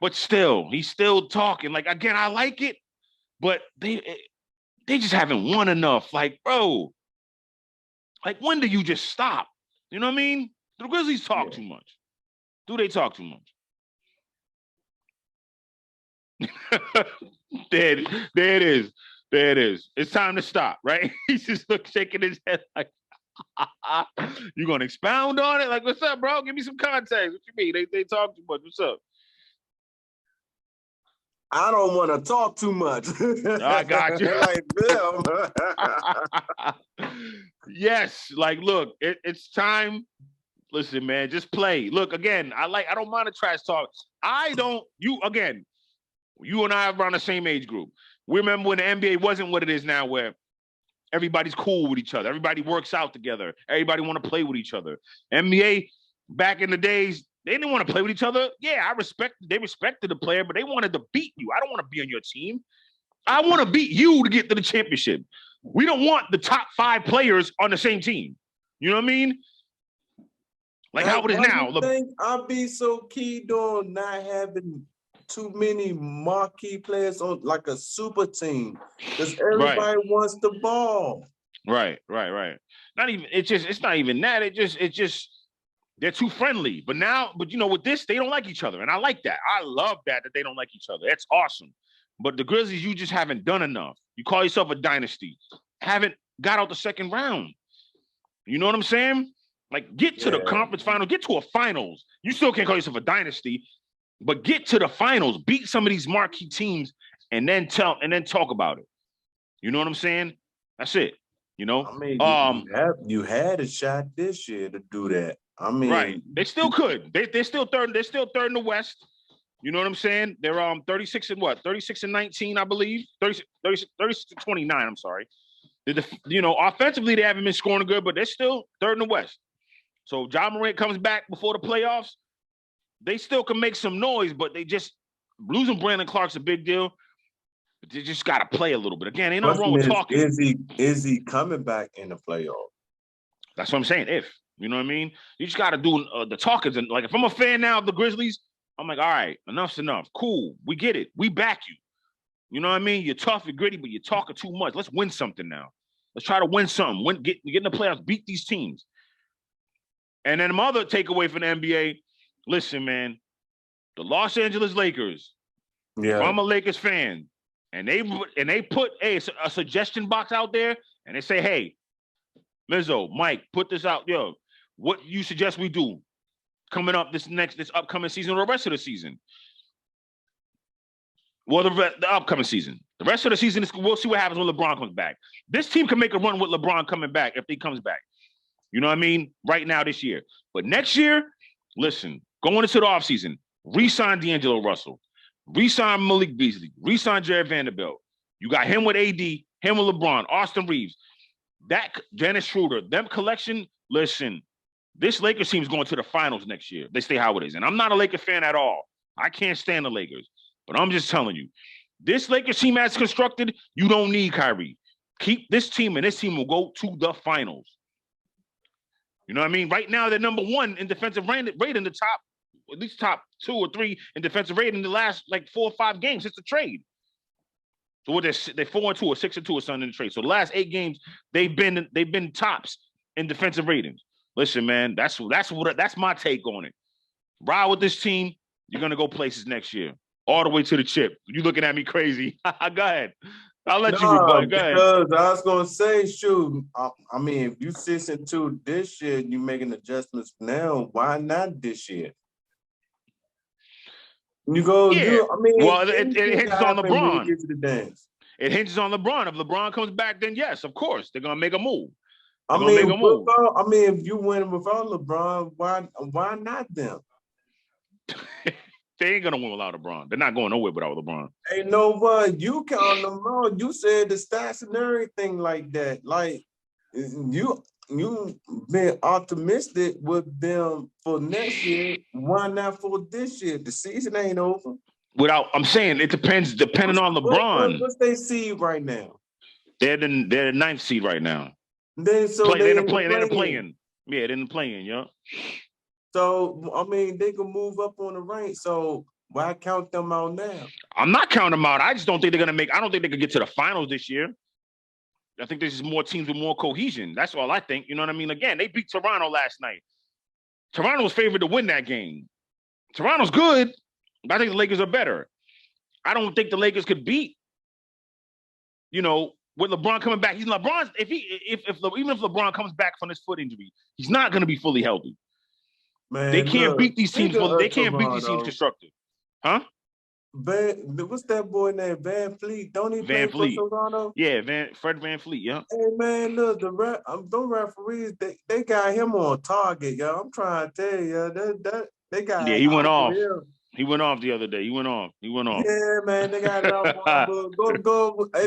But still, he's still talking. Like, again, I like it, but they just haven't won enough. Like, bro, like, when do you just stop? You know what I mean? The Grizzlies talk too much. Do they talk too much? There it is. There it is. It's time to stop, right? He's just shaking his head like, you gonna expound on it? Like, what's up, bro? Give me some context. What you mean? They talk too much. What's up? I don't want to talk too much. I got you. Like them. Yes, like, look, it's time. Listen, man, just play. Look, again, I don't mind the trash talk. You and I are around the same age group. We remember when the NBA wasn't what it is now, where everybody's cool with each other. Everybody works out together. Everybody want to play with each other. NBA, back in the days, they didn't want to play with each other. Yeah, they respected the player, but they wanted to beat you. I don't want to be on your team. I want to beat you to get to the championship. We don't want the top 5 players on the same team. You know what I mean? Like how it is now. I think I'll be so keyed on not having too many marquee players on like a super team, because everybody wants the ball. Right. Not even it's not even that. It's just they're too friendly. But with this, they don't like each other. And I like that. I love that they don't like each other. That's awesome. But the Grizzlies, you just haven't done enough. You call yourself a dynasty. Haven't got out the second round. You know what I'm saying? Like, get to the conference final, get to a finals. You still can't call yourself a dynasty. But get to the finals, beat some of these marquee teams, and then talk about it. You know what I'm saying? That's it. You know. I mean, you had a shot this year to do that. I mean, right? They still could. They're still third. They're still third in the West. You know what I'm saying? They're 36 and 19, I believe. 36 to 29. I'm sorry. Offensively they haven't been scoring good, but they're still third in the West. So Ja Morant comes back before the playoffs. They still can make some noise, but they just losing Brandon Clark's a big deal. But they just got to play a little bit. Again, ain't nothing wrong with talking. Is he coming back in the playoffs? That's what I'm saying. You know what I mean? You just got to do the talkings. And like, if I'm a fan now of the Grizzlies, I'm like, all right, enough's enough. Cool. We get it. We back you. You know what I mean? You're tough, you're gritty, but you're talking too much. Let's win something now. Let's try to win something. Get in the playoffs, beat these teams. And then my other takeaway from the NBA, listen, man, the Los Angeles Lakers, if I'm a Lakers fan, and they put a suggestion box out there, and they say, hey, Mizzo, Mike, put this out. Yo, what you suggest we do coming up this upcoming season or the rest of the season? Well, the upcoming season. The rest of the season, we'll see what happens when LeBron comes back. This team can make a run with LeBron coming back if he comes back. You know what I mean? Right now this year. But next year, listen, going into the offseason, re-sign D'Angelo Russell, re-sign Malik Beasley, re-sign Jared Vanderbilt. You got him with AD, him with LeBron, Austin Reeves, that Dennis Schroeder, them collection, listen, this Lakers team is going to the finals next year. They stay how it is. And I'm not a Lakers fan at all. I can't stand the Lakers. But I'm just telling you, This Lakers team as constructed, you don't need Kyrie. Keep this team, and this team will go to the finals. You know what I mean? Right now, they're number 1 in defensive rate in the top, at least top 2 or 3 in defensive rate in the last like 4 or 5 games since the trade. So what they're 4-2 or 6-2 or something in the trade. So the last 8 games, they've been tops in defensive ratings. Listen, man, that's my take on it. Ride with this team, you're gonna go places next year, all the way to the chip. You looking at me crazy? Go ahead. I'll let you rebut. Go ahead. Because I was gonna say, shoot. I mean, if you 6-2 this year, you making adjustments now. Why not this year? You go. Yeah. Well, it hinges on LeBron. Get to the dance. It hinges on LeBron. If LeBron comes back, then yes, of course, they're gonna make a move. I mean, if you win without LeBron, why not them? They ain't gonna win without LeBron. They're not going nowhere without LeBron. Ain't no one. You count them out. You said the stats and everything like that. Like you been optimistic with them for next year. Why not for this year? The season ain't over. I'm saying it depends. Depending on LeBron. What's they seed right now? They're the 9th seed right now. They're playing. Yeah, they're in the playing. Yeah. So, I mean, they can move up on the rank. So, why count them out now? I'm not counting them out. I just don't think they're going to I don't think they could get to the finals this year. I think there's just more teams with more cohesion. That's all I think. You know what I mean? Again, they beat Toronto last night. Toronto was favored to win that game. Toronto's good, but I think the Lakers are better. I don't think the Lakers could beat, with LeBron coming back. Even if LeBron comes back from this foot injury, he's not going to be fully healthy. Man, they can't beat these teams. They can't beat these teams constructive, huh? What's that boy named Van Fleet? Don't he play for Toronto? Yeah, Fred Van Fleet. Yeah. Hey man, look, them referees they got him on target, yo. I'm trying to tell you, that they got. Yeah, he went off. He went off the other day. He went off. Yeah, man, they got it off. Hey,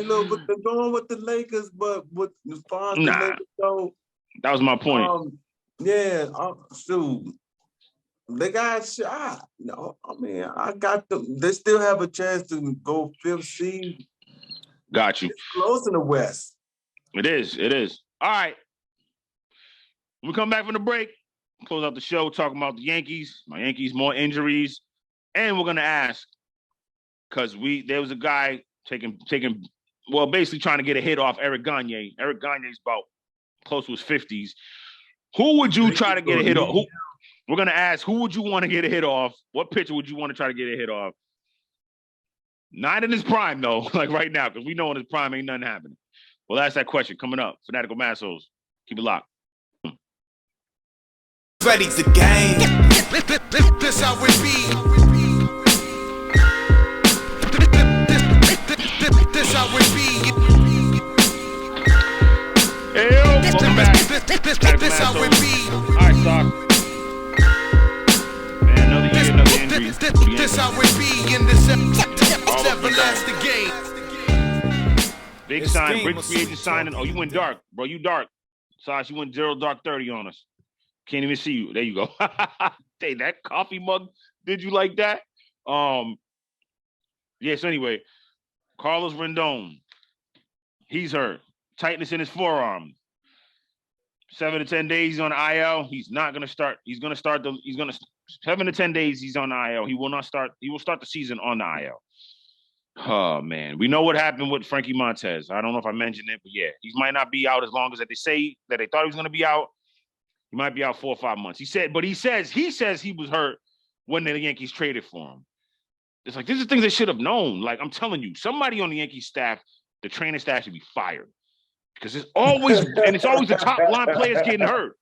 look, going with the Lakers, but with as far as the Lakers go, that was my point. Shoot. They got shot. No, I mean, I got them. They still have a chance to go 5th seed. Got you. It's close in the West. It is. All right. When we come back from the break, close out the show, talking about the Yankees. My Yankees, more injuries. And we're going to ask, because there was a guy basically trying to get a hit off Eric Gagne. Eric Gagne's about close to his 50s. Who would you try to get a hit off? We're going to ask, who would you want to get a hit off? What pitcher would you want to try to get a hit off? Not in his prime, though, like right now, because we know in his prime ain't nothing happening. We'll ask that question coming up. Fanatical Massholes. Keep it locked. Ready to game. This how it be. This how it be. Hey, yo, welcome back. This how it be. All right, Sock. Man, another injury. This how it be in this everlasting game. Big sign, big free agent signing. Oh, you went dark, bro. You dark. Sash, you went 0 dark 30 on us. Can't even see you. There you go. Hey, that coffee mug, did you like that? Yes, anyway, Carlos Rendon. He's hurt. Tightness in his forearm. 7 to 10 days he's on IL. He's not going to start. 7 to 10 days he's on IL. He will not start. He will start the season on the IL. Oh, man. We know what happened with Frankie Montez. I don't know if I mentioned it, but yeah, he might not be out as long as they say that they thought he was going to be out. He might be out 4 or 5 months. He says he was hurt when the Yankees traded for him. It's like, this is things they should have known. Like, I'm telling you, somebody on the Yankees staff, the training staff should be fired. Because it's always the top line players getting hurt.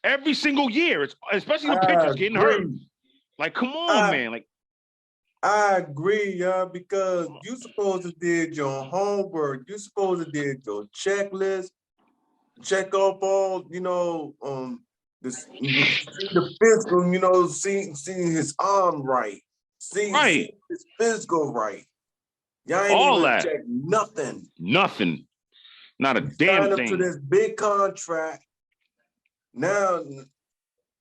Every single year, especially the pitchers getting hurt. Like, come on, man. Like, I agree, because you supposed to did your homework. You supposed to did your checklist, check off all, the physical, seeing his arm right, seeing his physical right. Y'all ain't all even that. Check nothing. Nothing. Not a damn Sign thing. up to this big contract. Now,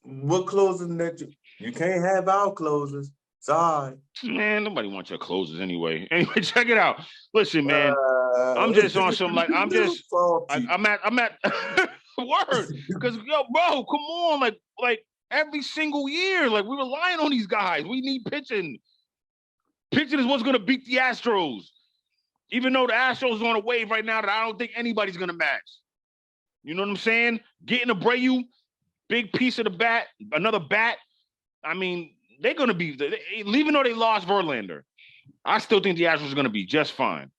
what closing that you can't have our closers. Sorry. Man, nobody wants your closers anyway. Anyway, check it out. Listen, man, I'm just on some like I'm at word because yo, bro, come on, like every single year, like we're relying on these guys. We need pitching. Pitching is what's gonna beat the Astros. Even though the Astros are on a wave right now that I don't think anybody's gonna match. You know what I'm saying? Getting Abreu, big piece of the bat, another bat. I mean, they're gonna be even though they lost Verlander, I still think the Astros are gonna be just fine.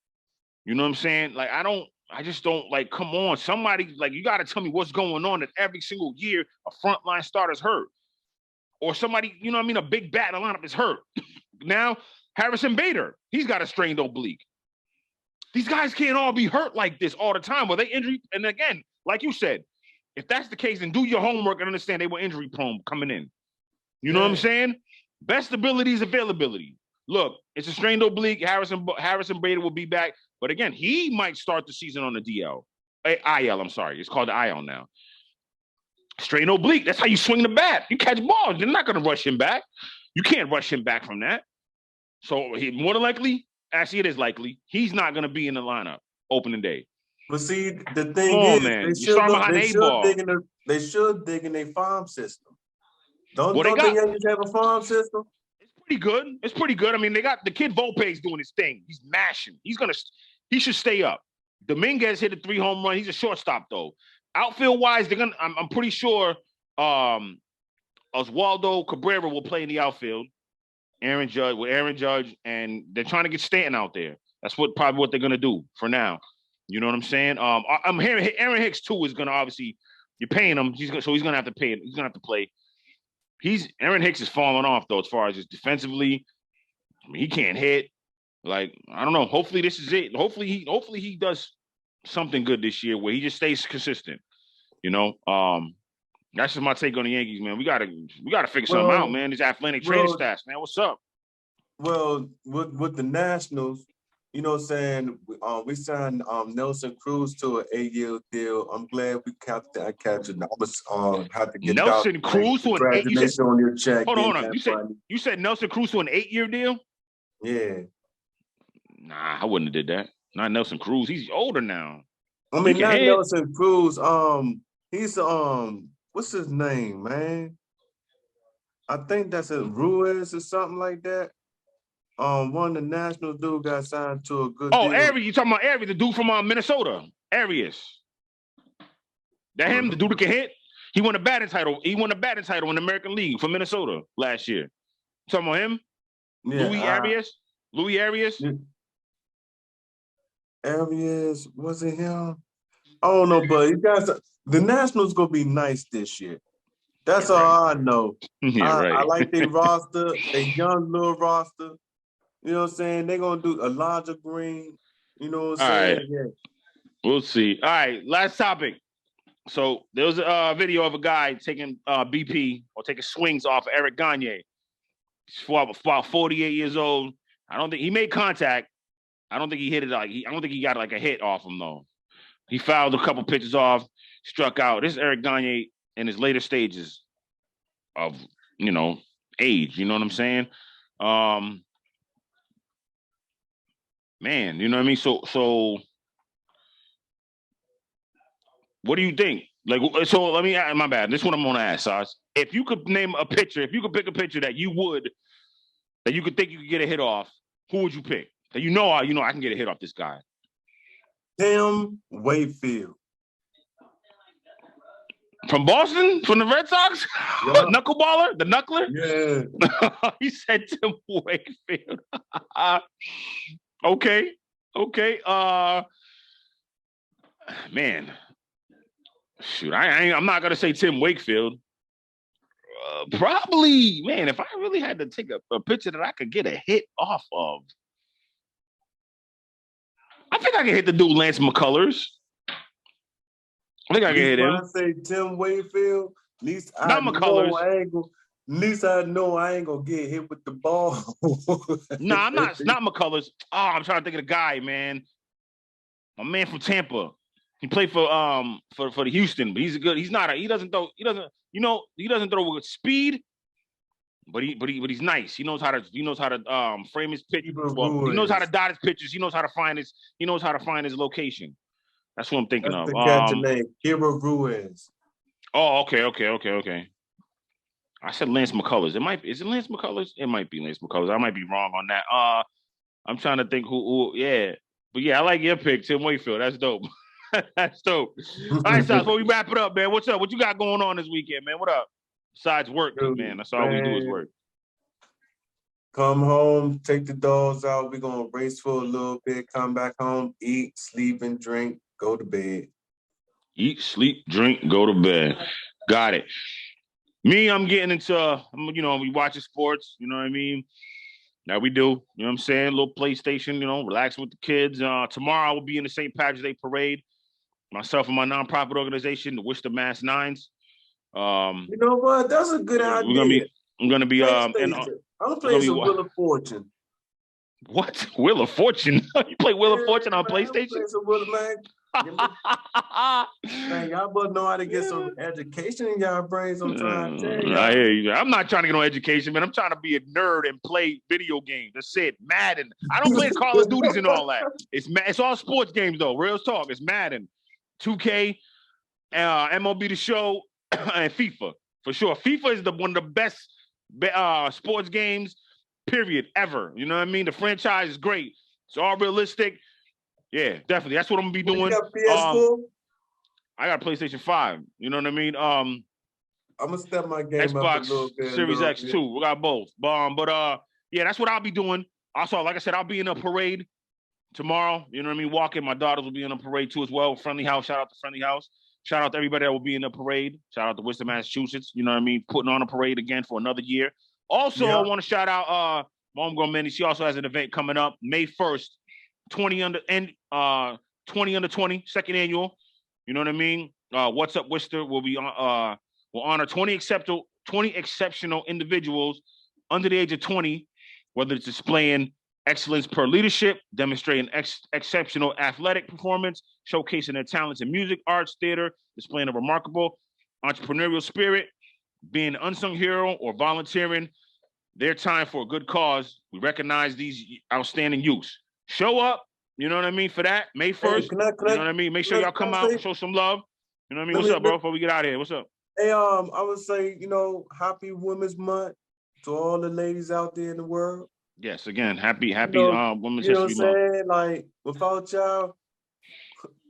You know what I'm saying? Like, I just don't like, come on, somebody, like, you gotta tell me what's going on that every single year a frontline starter's hurt. Or somebody, you know what I mean, a big bat in the lineup is hurt. Now, Harrison Bader, he's got a strained oblique. These guys can't all be hurt like this all the time. Were they injury? And again, like you said, if that's the case, then do your homework and understand they were injury prone coming in. You know what I'm saying? Best ability is availability. Look, it's a strained oblique. Harrison Bader will be back. But again, he might start the season on the IL. I'm sorry. It's called the IL now. Strained oblique. That's how you swing the bat. You catch balls. You're not going to rush him back. You can't rush him back from that. So he more than likely, actually it is likely, he's not going to be in the lineup opening day. But see, the thing is, man. they should dig in their farm system. Don't the Yankees have a farm system? It's pretty good. It's pretty good. I mean, they got the kid Volpe's doing his thing. He's mashing. He should stay up. Dominguez hit a 3 home run. He's a shortstop though. Outfield wise, I'm pretty sure Oswaldo Cabrera will play in the outfield. Aaron Judge, and they're trying to get Stanton out there. That's probably what they're gonna do for now. You know what I'm saying? I'm hearing Aaron Hicks too is gonna obviously, you're paying him, he's gonna have to pay it. He's gonna have to play. Aaron Hicks is falling off though as far as just defensively. I mean, he can't hit. Like, I don't know. Hopefully this is it. Hopefully he does something good this year where he just stays consistent. You know, that's just my take on the Yankees, man. We gotta figure something out, man. These athletic trade stats, man. What's up? Well, with the Nationals, you know what I'm saying? We signed Nelson Cruz to an 8-year deal. I'm glad we captured. I was had to get Nelson Cruz to an 8-year congratulations on your check. Hold on. You said Nelson Cruz to an 8-year deal? Yeah. Nah, I wouldn't have did that. Not Nelson Cruz. He's older now. I mean, not Nelson Cruz. He's what's his name, man? I think that's a Ruiz or something like that. One of the National dude got signed to a good deal. Arias. You talking about Arias, the dude from Minnesota? Arias. That him, the dude that can hit? He won a batting title. He won a batting title in the American League for Minnesota last year. You talking about him? Yeah, Louis Arias? Arias, was it him? I don't know, but you guys, the Nationals gonna be nice this year. That's all I know. Yeah, right. I like their roster, their young little roster. You know what I'm saying? They're gonna do Elijah Green. You know what I'm saying? Right. Yeah. We'll see. All right, last topic. So there was a video of a guy taking BP or taking swings off of Eric Gagne. He's about 48 years old. I don't think he made contact. I don't think he hit it I don't think he got like a hit off him though. He fouled a couple pitches off, struck out. This is Eric Gagne in his later stages of, age. You know what I'm saying? Man, you know what I mean? So what do you think? Like, so let me ask, my bad. This is what I'm gonna ask, Saj. If you could name a pitcher, if you could pick a pitcher that you could think you could get a hit off, who would you pick? That I can get a hit off this guy. Tim Wakefield. From Boston? From the Red Sox? Yeah. Knuckleballer? The knuckler? Yeah. He said Tim Wakefield. Okay. Man. Shoot, I'm not gonna say Tim Wakefield. Probably, man, if I really had to take a picture that I could get a hit off of, I think I can hit the dude Lance McCullers. I think I can hit him. I say Tim Wakefield, at least not McCullers. At least I know I ain't gonna get hit with the ball. No, I'm not. It's not McCullers. Oh, I'm trying to think of the guy, man. My man from Tampa. He played for the Houston, but he doesn't throw with speed. But he's nice. He knows how to frame his pitch. Well, he knows how to dot his pitches. He knows how to find his location. That's what I'm thinking That's of. the catcher name, Kira Ruiz. Oh, okay. I said Lance McCullers. Is it Lance McCullers? It might be Lance McCullers. I might be wrong on that. I'm trying to think who yeah. But yeah, I like your pick, Tim Wakefield. That's dope. That's dope. All right, Styles, before we wrap it up, man. What's up? What you got going on this weekend, man? What up? Besides work, man. That's all we do is work. Come home, take the dogs out. We're gonna race for a little bit, come back home, eat, sleep, and drink, go to bed. Eat, sleep, drink, go to bed. Got it. Me, I'm getting into, we watching sports, you know what I mean? Now we do, you know what I'm saying? A little PlayStation, relax with the kids. Tomorrow I will be in the St. Patrick's Day Parade. Myself and my nonprofit organization, the Worcester Mass Nines. You know what? That's a good idea. I'm gonna be I'm gonna play some Wheel of Fortune. What? Wheel of Fortune? You play Wheel of Fortune on PlayStation? Play some Wheel of Man, y'all both know how to get some education in y'all brains. I'm trying to tell you. I hear you. I'm not trying to get on education, man. I'm trying to be a nerd and play video games. That's it. Madden. I don't play Call of Duties and all that. It's all sports games though. Real talk. It's Madden, 2K, MLB The Show, and FIFA for sure. FIFA is one of the best sports games, period, ever. You know what I mean? The franchise is great. It's all realistic. Yeah, definitely. That's what I'm gonna be doing. You got PS4? I got a PlayStation 5. You know what I mean? I'm gonna step my game Xbox up a little bit. Series X too. We got both. Yeah, that's what I'll be doing. Also, like I said, I'll be in a parade tomorrow. You know what I mean? Walking. My daughters will be in a parade too as well. Friendly House. Shout out to Friendly House. Shout out to everybody that will be in the parade. Shout out to Worcester, Massachusetts. You know what I mean? Putting on a parade again for another year. Also, I want to shout out my homegrown Manny. She also has an event coming up May 1st. 20 under 20, second annual. You know what I mean? What's Up Worcester will honor 20 exceptional individuals under the age of 20, whether it's displaying excellence per leadership, demonstrating exceptional athletic performance, showcasing their talents in music, arts, theater, displaying a remarkable entrepreneurial spirit, being an unsung hero, or volunteering their time for a good cause. We recognize these outstanding youths. Show up, you know what I mean, for that, May 1st. You know what I mean? Make sure y'all come out and show some love. You know what I mean? What's up, bro, before we get out of here? What's up? Hey, I would say, happy Women's Month to all the ladies out there in the world. Yes, again, happy Women's History Month. You know what I'm saying? Like, without y'all,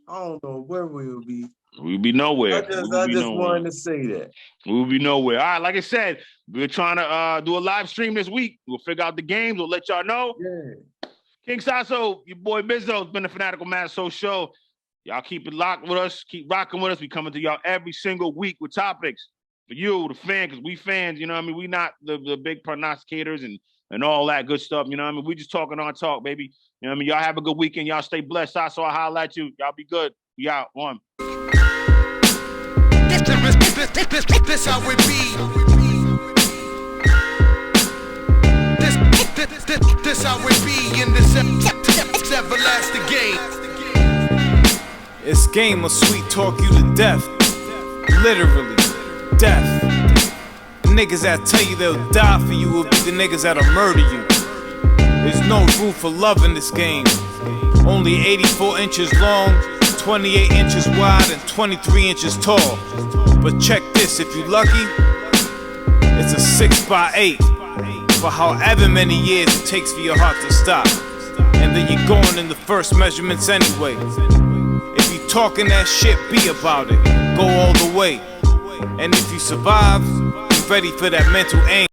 I don't know where we would be. We'll be nowhere. I just wanted to say that. We'll be nowhere. All right, like I said, we're trying to do a live stream this week. We'll figure out the games. We'll let y'all know. Yeah. King Sasso, your boy Bizzo, it's been the Fanatical Massholes show. Y'all keep it locked with us. Keep rocking with us. We coming to y'all every single week with topics for you, the fan, because we fans, you know what I mean? We not the big prognosticators and all that good stuff, you know what I mean? We just talking our talk, baby. You know what I mean? Y'all have a good weekend. Y'all stay blessed. Sasso, I'll holler at you. Y'all be good. We out. One. This how it be. This how it be in this everlasting game. It's game of sweet talk you to death. Literally, death. The niggas that tell you they'll die for you will be the niggas that'll murder you. There's no room for love in this game. Only 84 inches long, 28 inches wide, and 23 inches tall. But check this, if you lucky, it's a 6x8. For however many years it takes for your heart to stop. And then you're going in the first measurements anyway. If you talking that shit, be about it. Go all the way. And if you survive, be ready for that mental aim.